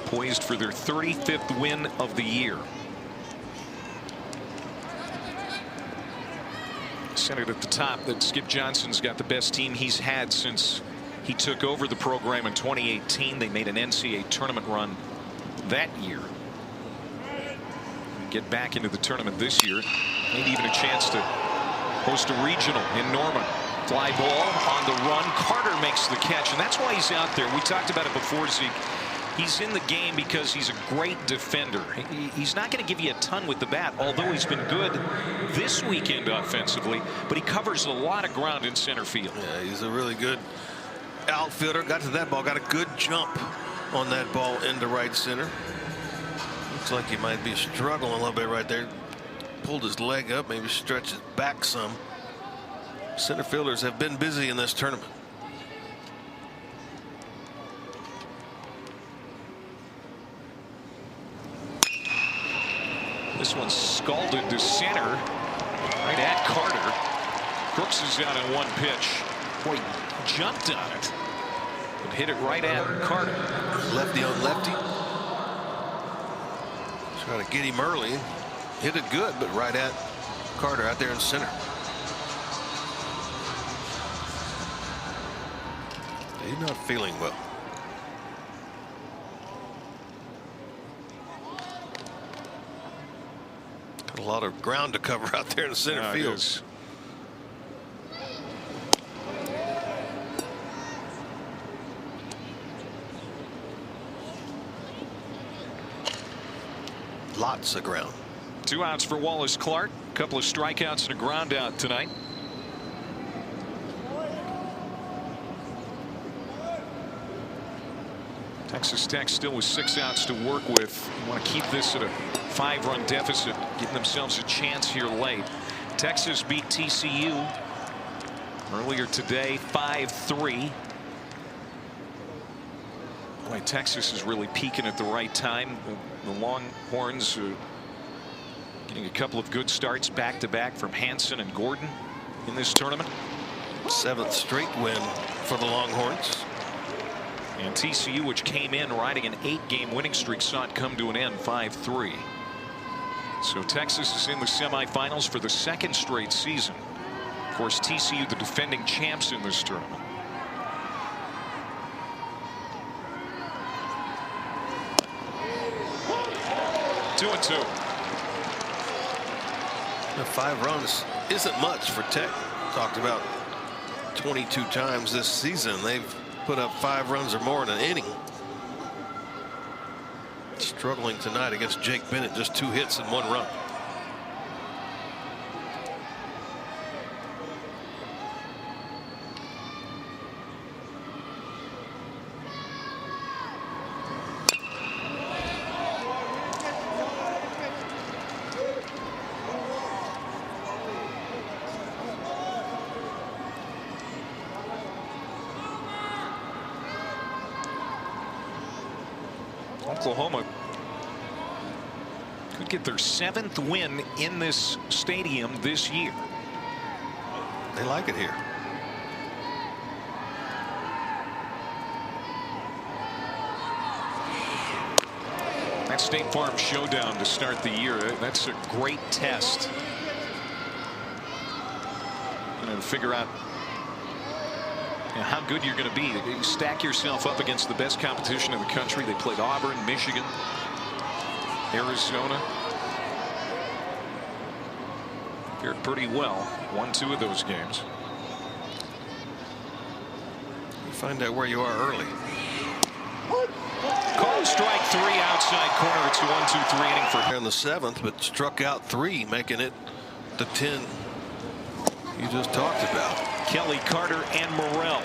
poised for their 35th win of the year. Said it at the top that Skip Johnson's got the best team he's had since he took over the program in 2018. They made an NCAA tournament run that year. Get back into the tournament this year. Maybe even a chance to host a regional in Norman. Fly ball on the run. Carter makes the catch, and that's why he's out there. We talked about it before, Zeke. He's in the game because he's a great defender. He's not going to give you a ton with the bat, although he's been good this weekend offensively, but he covers a lot of ground in center field. Yeah, he's a really good outfielder. Got to that ball, got a good jump on that ball into right center. Looks like he might be struggling a little bit right there. Pulled his leg up, maybe stretched it back some. Center fielders have been busy in this tournament. This one's scalded to center, right at Carter. Brooks is out on one pitch. Boy, jumped on it, but hit it right at Carter. Lefty on lefty. Try to get him early. Hit it good, but right at Carter out there in center. He's not feeling well. Got a lot of ground to cover out there in the center field. Lots of ground. 2 outs for Wallace Clark. A couple of strikeouts and a ground out tonight. Texas Tech still with 6 outs to work with. You want to keep this at a 5-run deficit, giving themselves a chance here late. Texas beat TCU earlier today 5-3. Boy, Texas is really peaking at the right time. The Longhorns getting a couple of good starts back to back from Hansen and Gordon in this tournament. 7th straight win for the Longhorns. And TCU, which came in riding an 8-game winning streak, saw it come to an end 5-3. So Texas is in the semifinals for the 2nd straight season. Of course, TCU the defending champs in this tournament. Two and 2. The 5 runs isn't much for Tech. Talked about 22 times this season they've put up 5 runs or more in an inning. Struggling tonight against Jake Bennett, just 2 hits and 1 run. Oklahoma could get their 7th win in this stadium this year. They like it here. That State Farm showdown to start the year, that's a great test. To figure out how good you're going to be. You stack yourself up against the best competition in the country. They played Auburn, Michigan, Arizona. Fared pretty well. Won 2 of those games. You find out where you are early. Called strike 3 outside corner. It's a 1-2-3 inning for in the 7th, but struck out 3, making it the 10 you just talked about. Kelly, Carter, and Morrell.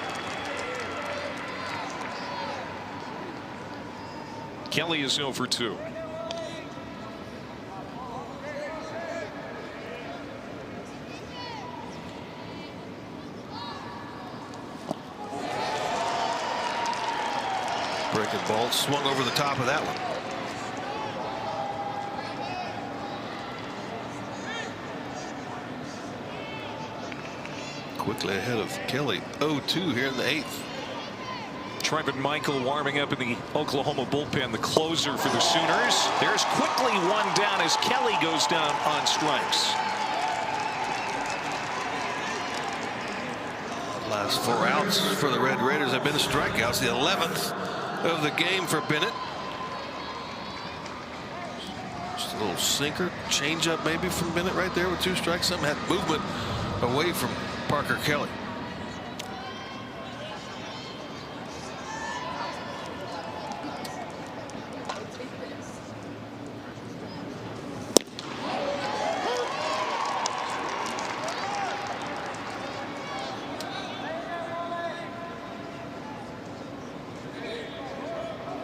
Kelly is 0 for 2. Breaking ball swung over the top of that one. quickly ahead of Kelly. 0-2 here in the 8th. Trevin Michael warming up in the Oklahoma bullpen, the closer for the Sooners. There's quickly one down as Kelly goes down on strikes. Last 4 outs for the Red Raiders have been strikeouts. The 11th of the game for Bennett. Just a little sinker, changeup maybe from Bennett right there with 2 strikes. Some had movement away from Parker Kelly.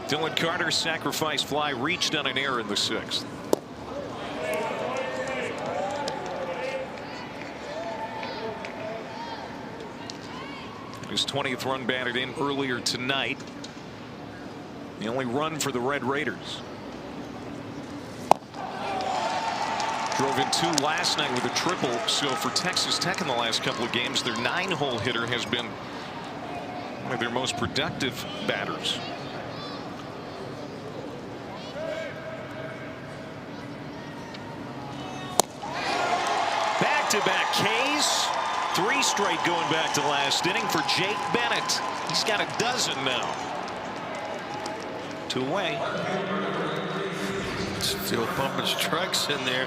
Dylan Carter's sacrifice fly reached on an error in the 6th. His 20th run batted in earlier tonight. The only run for the Red Raiders. Drove in 2 last night with a triple. So for Texas Tech in the last couple of games, their 9-hole hitter has been one of their most productive batters. Back-to-back Ks. 3 straight going back to last inning for Jake Bennett. He's got a dozen now. 2 away. Still pumping strikes in there.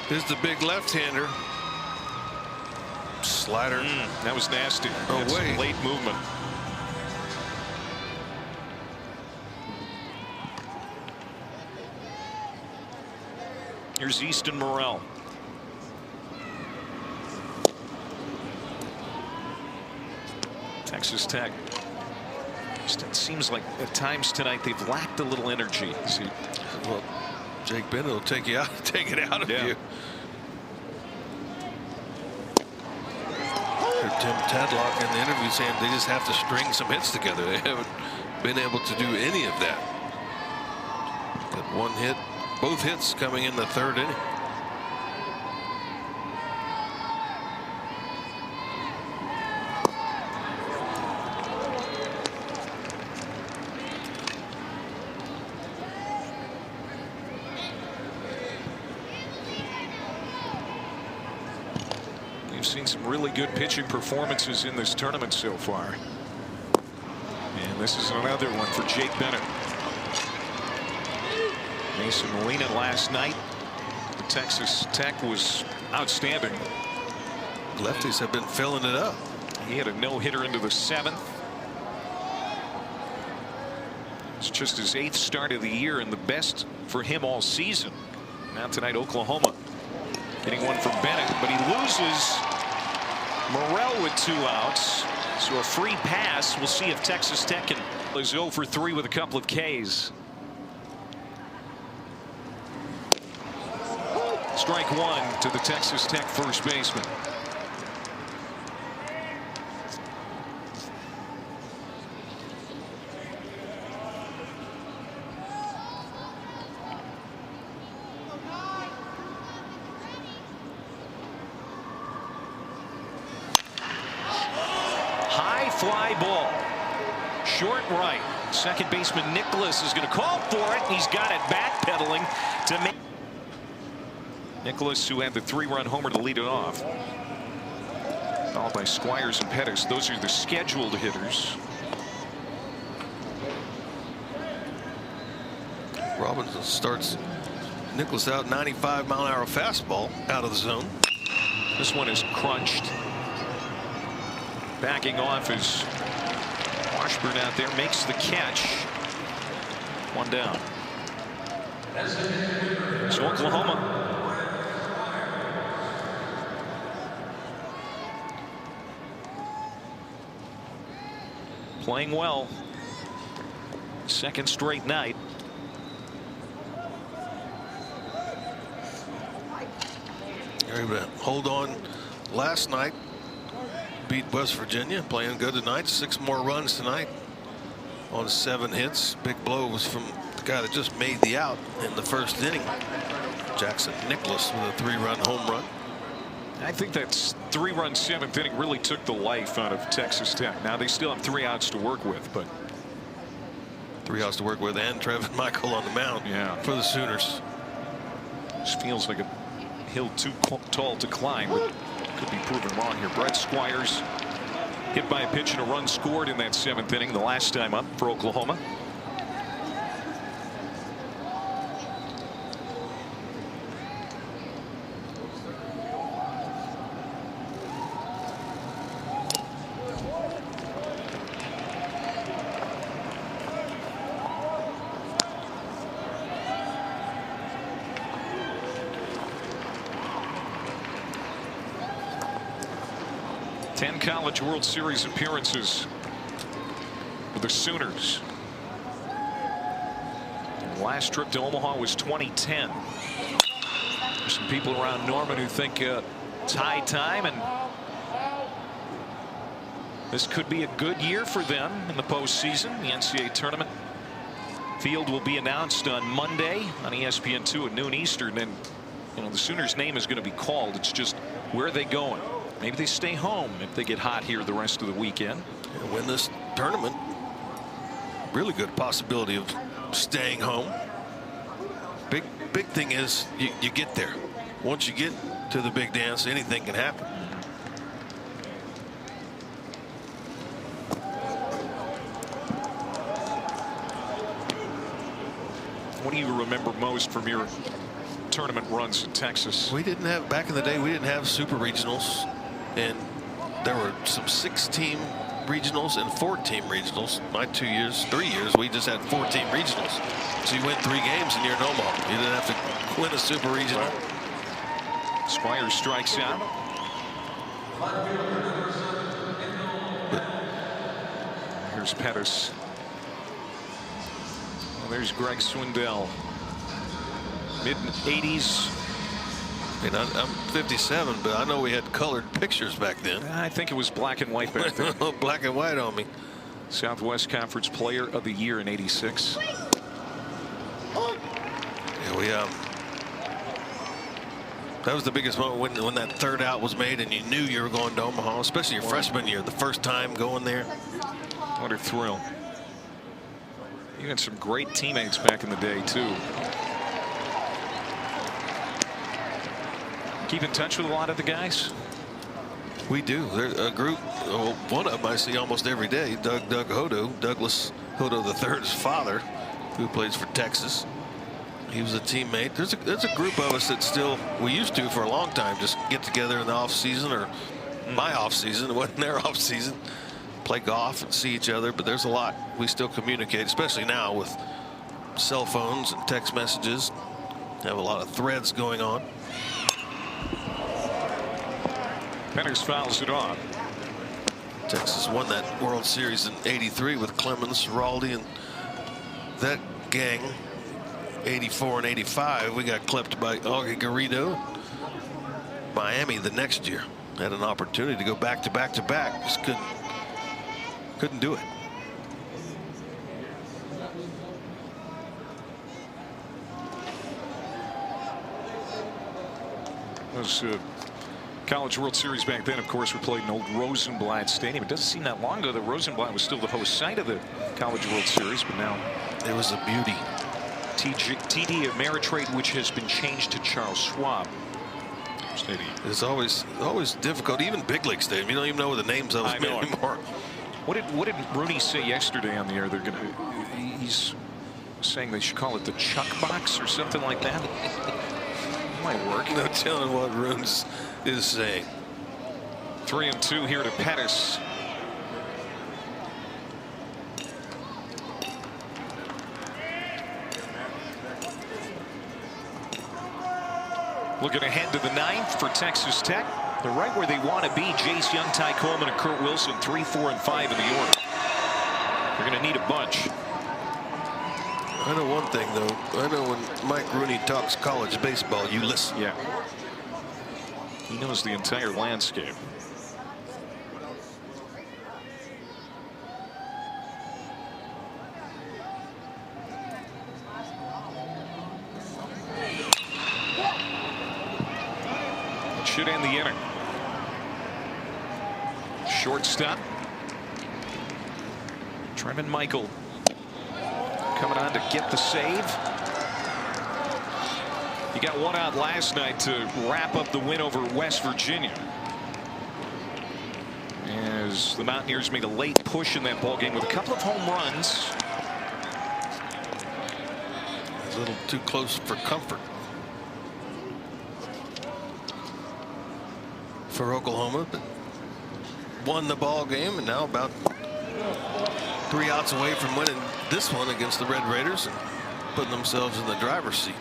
Here's the big left-hander. Slider. That was nasty. Away. Late movement. Here's Easton Morrell. Texas Tech. It seems like at times tonight they've lacked a little energy. See, well, Jake Bennett will take you out, take it out of you. Heard Tim Tadlock in the interview saying they just have to string some hits together. They haven't been able to do any of that. Got 1 hit, both hits coming in the 3rd inning. Seen some really good pitching performances in this tournament so far. And this is another one for Jake Bennett. Mason Molina last night. Texas Tech was outstanding. Lefties have been filling it up. He had a no-hitter into the 7th. It's just his 8th start of the year and the best for him all season. Now tonight Oklahoma getting one from Bennett, but he loses Morrell with 2 outs. So a free pass. We'll see if Texas Tech can. Is 0 for 3 with a couple of Ks. Strike 1 to the Texas Tech first baseman. Fly ball. Short right. Second baseman Nicholas is going to call for it. He's got it backpedaling to make. Nicholas, who had the 3-run homer to lead it off. Followed by Squires and Pettis. Those are the scheduled hitters. Robinson starts Nicholas out, 95-mile-an-hour fastball out of the zone. This one is crunched. Backing off is Washburn out there, makes the catch. 1 down. So Oklahoma playing well. 2nd straight night. They're able to hold on last night. Beat West Virginia, playing good tonight. 6 more runs tonight on 7 hits. Big blow was from the guy that just made the out in the 1st inning. Jackson Nicholas with a 3-run home run. I think that 3-run 7th inning really took the life out of Texas Tech. Now they still have 3 outs to work with, but 3 outs to work with, and Trevin Michael on the mound for the Sooners. This feels like a hill too tall to climb, but could be proven wrong here. Brett Squires hit by a pitch and a run scored in that 7th inning the last time up for Oklahoma. College World Series appearances for the Sooners. The last trip to Omaha was 2010. There's some people around Norman who think it's high time, and this could be a good year for them in the postseason. The NCAA tournament field will be announced on Monday on ESPN2 at noon Eastern, and the Sooners' name is going to be called. It's just, where are they going? Maybe they stay home if they get hot here the rest of the weekend. Win this tournament. Really good possibility of staying home. Big thing is you get there. Once you get to the big dance, anything can happen. What do you remember most from your tournament runs in Texas? We didn't have, back in the day, we didn't have super regionals. And there were some 6-team regionals and 4-team regionals. My 3 years, we just had 4-team regionals. So you win 3 games and you're in Omaha. You didn't have to win a super regional. Squires strikes out. Here's Pettis. Well, there's Greg Swindell. Mid-80s. I'm 57, but I know we had colored pictures back then. I think it was black and white back then. Black and white on me. Southwest Conference Player of the Year in '86. Yeah, that was the biggest moment when that 3rd out was made and you knew you were going to Omaha, especially your freshman year, the first time going there. What a thrill. You had some great teammates back in the day, too. Keep in touch with a lot of the guys? We do. There's a group. One of them I see almost every day. Doug Hodo, Douglas Hodo III's father, who plays for Texas. He was a teammate. There's a group of us that still, we used to for a long time, just get together in the off season, or my off season. It wasn't their off season. Play golf and see each other. But there's a lot we still communicate, especially now with cell phones and text messages. Have a lot of threads going on. Pettis fouls it off. Texas won that World Series in '83 with Clemens, Raldi, and that gang. '84 and '85, we got clipped by Augie Garrido. Miami the next year had an opportunity to go back to back to back. Just couldn't do it. Those College World Series back then, of course, were played in old Rosenblatt Stadium. It doesn't seem that long ago that Rosenblatt was still the host site of the College World Series, but now it was a beauty. TD Ameritrade, which has been changed to Charles Schwab Stadium. It's always difficult, even big league stadium. You don't even know what the names of them anymore. What did Rooney say yesterday on the air? He's saying they should call it the Chuck Box or something like that. Might work. No telling what Rooney is saying. 3-2 here to Pettis. Looking ahead to the 9th for Texas Tech. They're right where they want to be. Jace Young, Ty Coleman, and Kurt Wilson, 3, 4, and 5 in the order. They're going to need a bunch. I know one thing, though. I know when Mike Rooney talks college baseball, you listen. Yeah. He knows the entire landscape. Should end the inning. shortstop. Trevin Michael coming on to get the save. He got one out last night to wrap up the win over West Virginia, as the Mountaineers made a late push in that ball game with a couple of home runs. A little too close for comfort for Oklahoma, but won the ball game, and now about 3 outs away from winning this one against the Red Raiders and putting themselves in the driver's seat.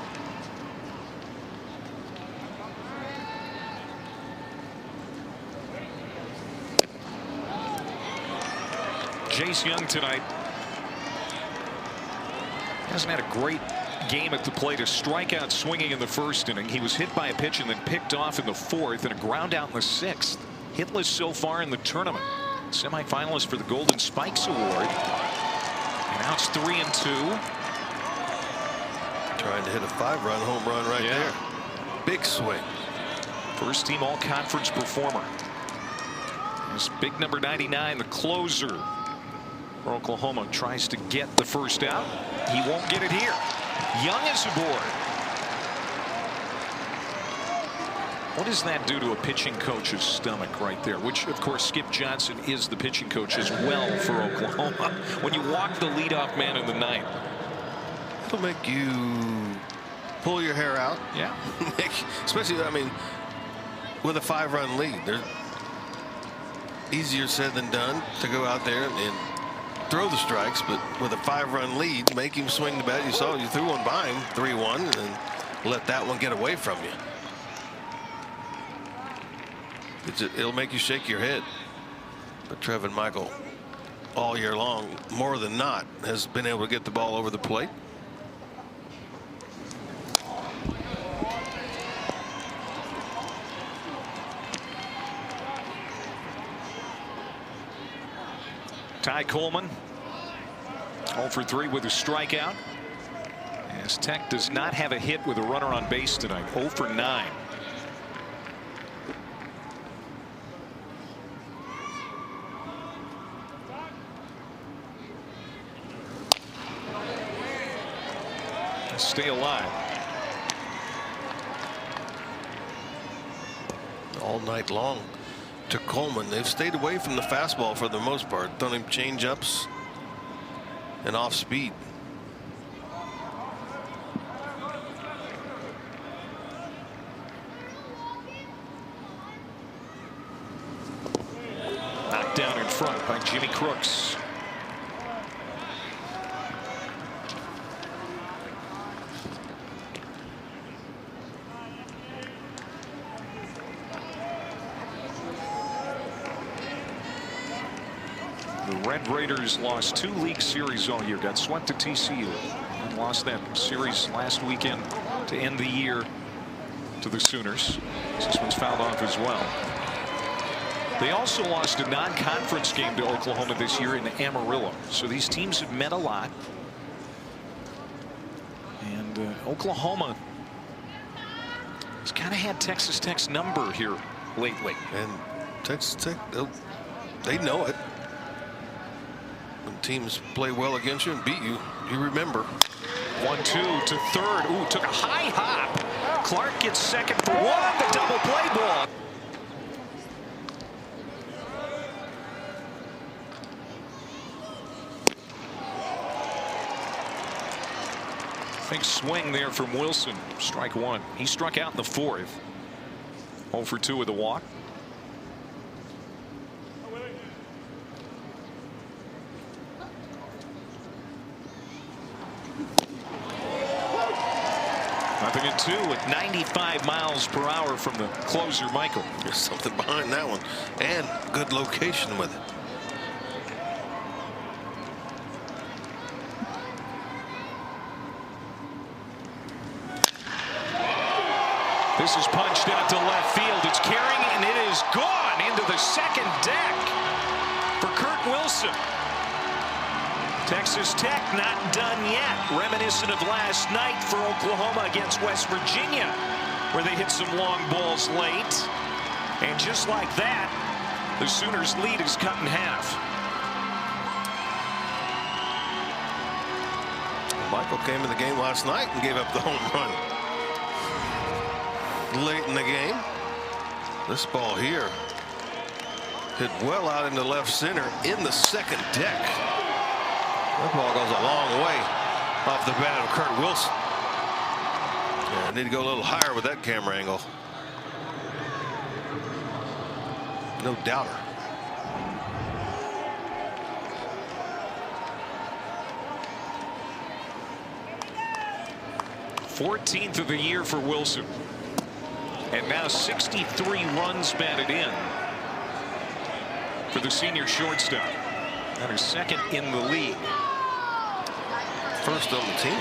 Jace Young tonight hasn't had a great game at the plate. A strikeout swinging in the first inning. He was hit by a pitch and then picked off in the fourth, and a ground out in the sixth. Hitless so far in the tournament. Semifinalist for the Golden Spikes Award. And now it's 3-2. Trying to hit a 5-run home run right there. Big swing. First team all-conference performer. This big number 99, the closer for Oklahoma, tries to get the first out. He won't get it here. Young is aboard. What does that do to a pitching coach's stomach right there? Which, of course, Skip Johnson is the pitching coach as well for Oklahoma. When you walk the leadoff man in the ninth, it'll make you pull your hair out. Yeah. Especially, I mean, with a 5-run lead. There's easier said than done to go out there and throw the strikes, but with a 5-run lead, make him swing the bat. You saw you threw one by him, 3-1, and then let that one get away from you. It'll make you shake your head. But Trevin Michael, all year long, more than not, has been able to get the ball over the plate. Ty Coleman 0 for 3 with a strikeout, as Tech does not have a hit with a runner on base tonight. 0 for 9. Stay alive. All night long to Coleman. They've stayed away from the fastball for the most part. Thrown him change-ups and off speed. Knocked down in front by Jimmy Crooks. The Red Raiders lost 2 league series all year, got swept to TCU, and lost that series last weekend to end the year to the Sooners. This one's fouled off as well. They also lost a non-conference game to Oklahoma this year in Amarillo. So these teams have met a lot. And Oklahoma has kind of had Texas Tech's number here lately. And Texas Tech, they know it. When teams play well against you and beat you, you remember. 1-2 to third. Ooh, took a high hop. Clark gets second for 1. The double play ball. Big swing there from Wilson. Strike 1. He struck out in the 4th. 0 for 2 with a walk. Nothing in 2 at 95 miles per hour from the closer, Michael. There's something behind that one, and good location with it. This is punched out to left field. It's carrying, and it is gone into the second deck for Kurt Wilson. Texas Tech not done yet. Reminiscent of last night for Oklahoma against West Virginia, where they hit some long balls late. And just like that, The Sooners' lead is cut in half. Michael came in the game last night and gave up the home run late in the game. This ball here hit well out into left center in the second deck. That ball goes a long way off the bat of Kurt Wilson. Yeah, I need to go a little higher with that camera angle. No doubter. th of the year for Wilson. And now 63 runs batted in for the senior shortstop. That is second in the league. First on the team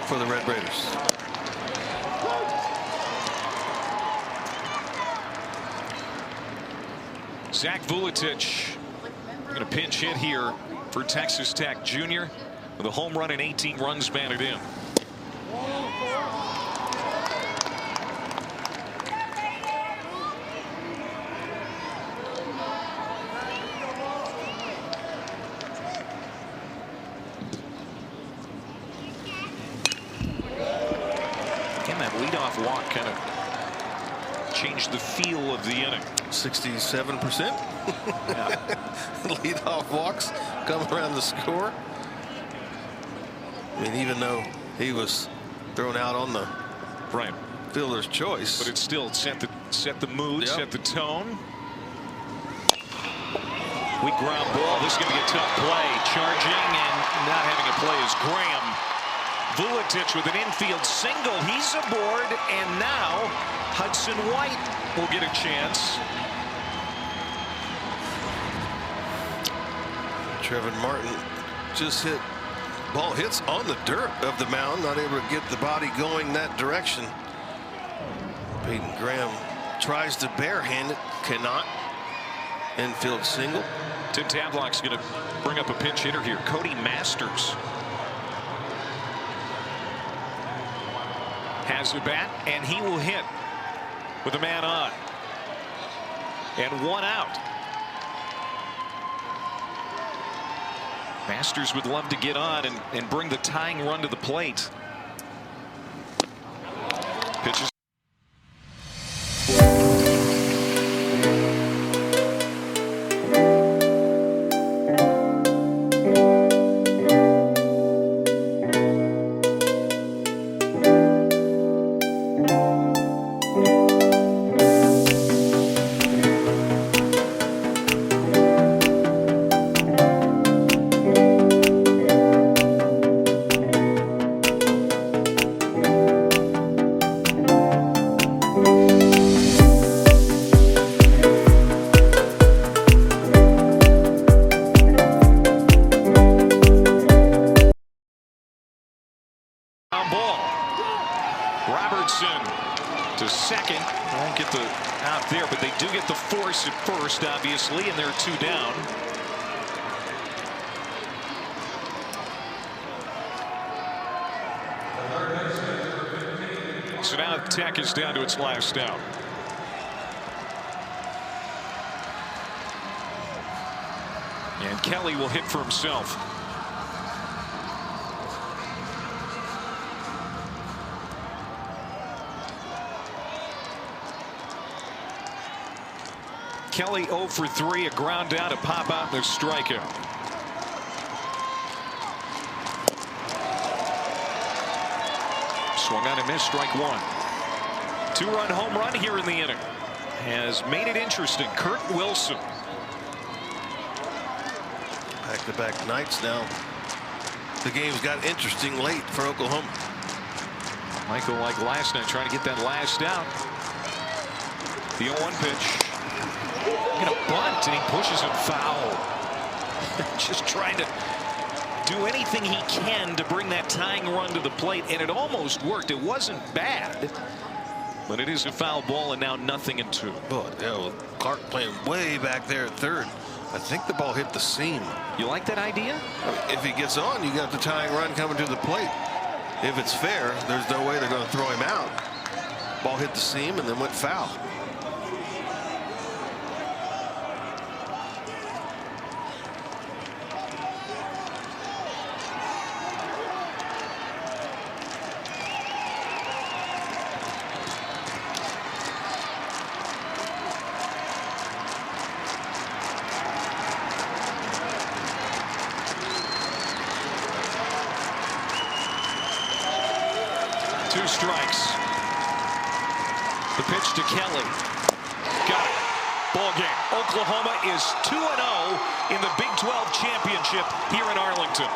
for the Red Raiders. Zach Vuletich going to pinch hit here for Texas Tech Jr. with a home run and 18 runs batted in. And that leadoff walk kind of changed the feel of the inning. 67%. Yeah. Leadoff walks come around the score. I mean, even though he was thrown out on the right fielder's choice, but it still set the mood, yep. set the tone. Weak ground ball. This is going to be a tough play. Charging and not having a play is Graham. Vuletich with an infield single. He's aboard, and now Hudson White will get a chance. Trevin Martin just ball hits on the dirt of the mound, not able to get the body going that direction. Peyton Graham tries to barehand it, cannot. Infield single. Tim Tavlock's going to bring up a pinch hitter here. Cody Masters has the bat, and he will hit with a man on. And one out. Masters would love to get on and bring the tying run to the plate. Pitches. Ball. Robertson to second. Won't get the out there, but they do get the force at first, obviously, and they're two down. So now Tech is down to its last out. And Kelly will hit for himself. Kelly 0 for 3, a ground out, a pop out, and a strikeout. Swung on and missed, strike one. Two-run home run here in the inning has made it interesting. Kurt Wilson. Back-to-back nights now. The game's got interesting late for Oklahoma. Michael, like last night, trying to get that last out. The 0-1 pitch. Going to bunt, and he pushes it foul. Just trying to do anything he can to bring that tying run to the plate, and it almost worked. It wasn't bad, but it is a foul ball, and now 0-2. But yeah, Clark playing way back there at third. I think the ball hit the seam. You like that idea? I mean, if he gets on, you got the tying run coming to the plate. If it's fair, there's no way they're going to throw him out. Ball hit the seam and then went foul. 2 strikes. The pitch to Kelly. Got it. Ball game. Oklahoma is 2-0 in the Big 12 championship here in Arlington.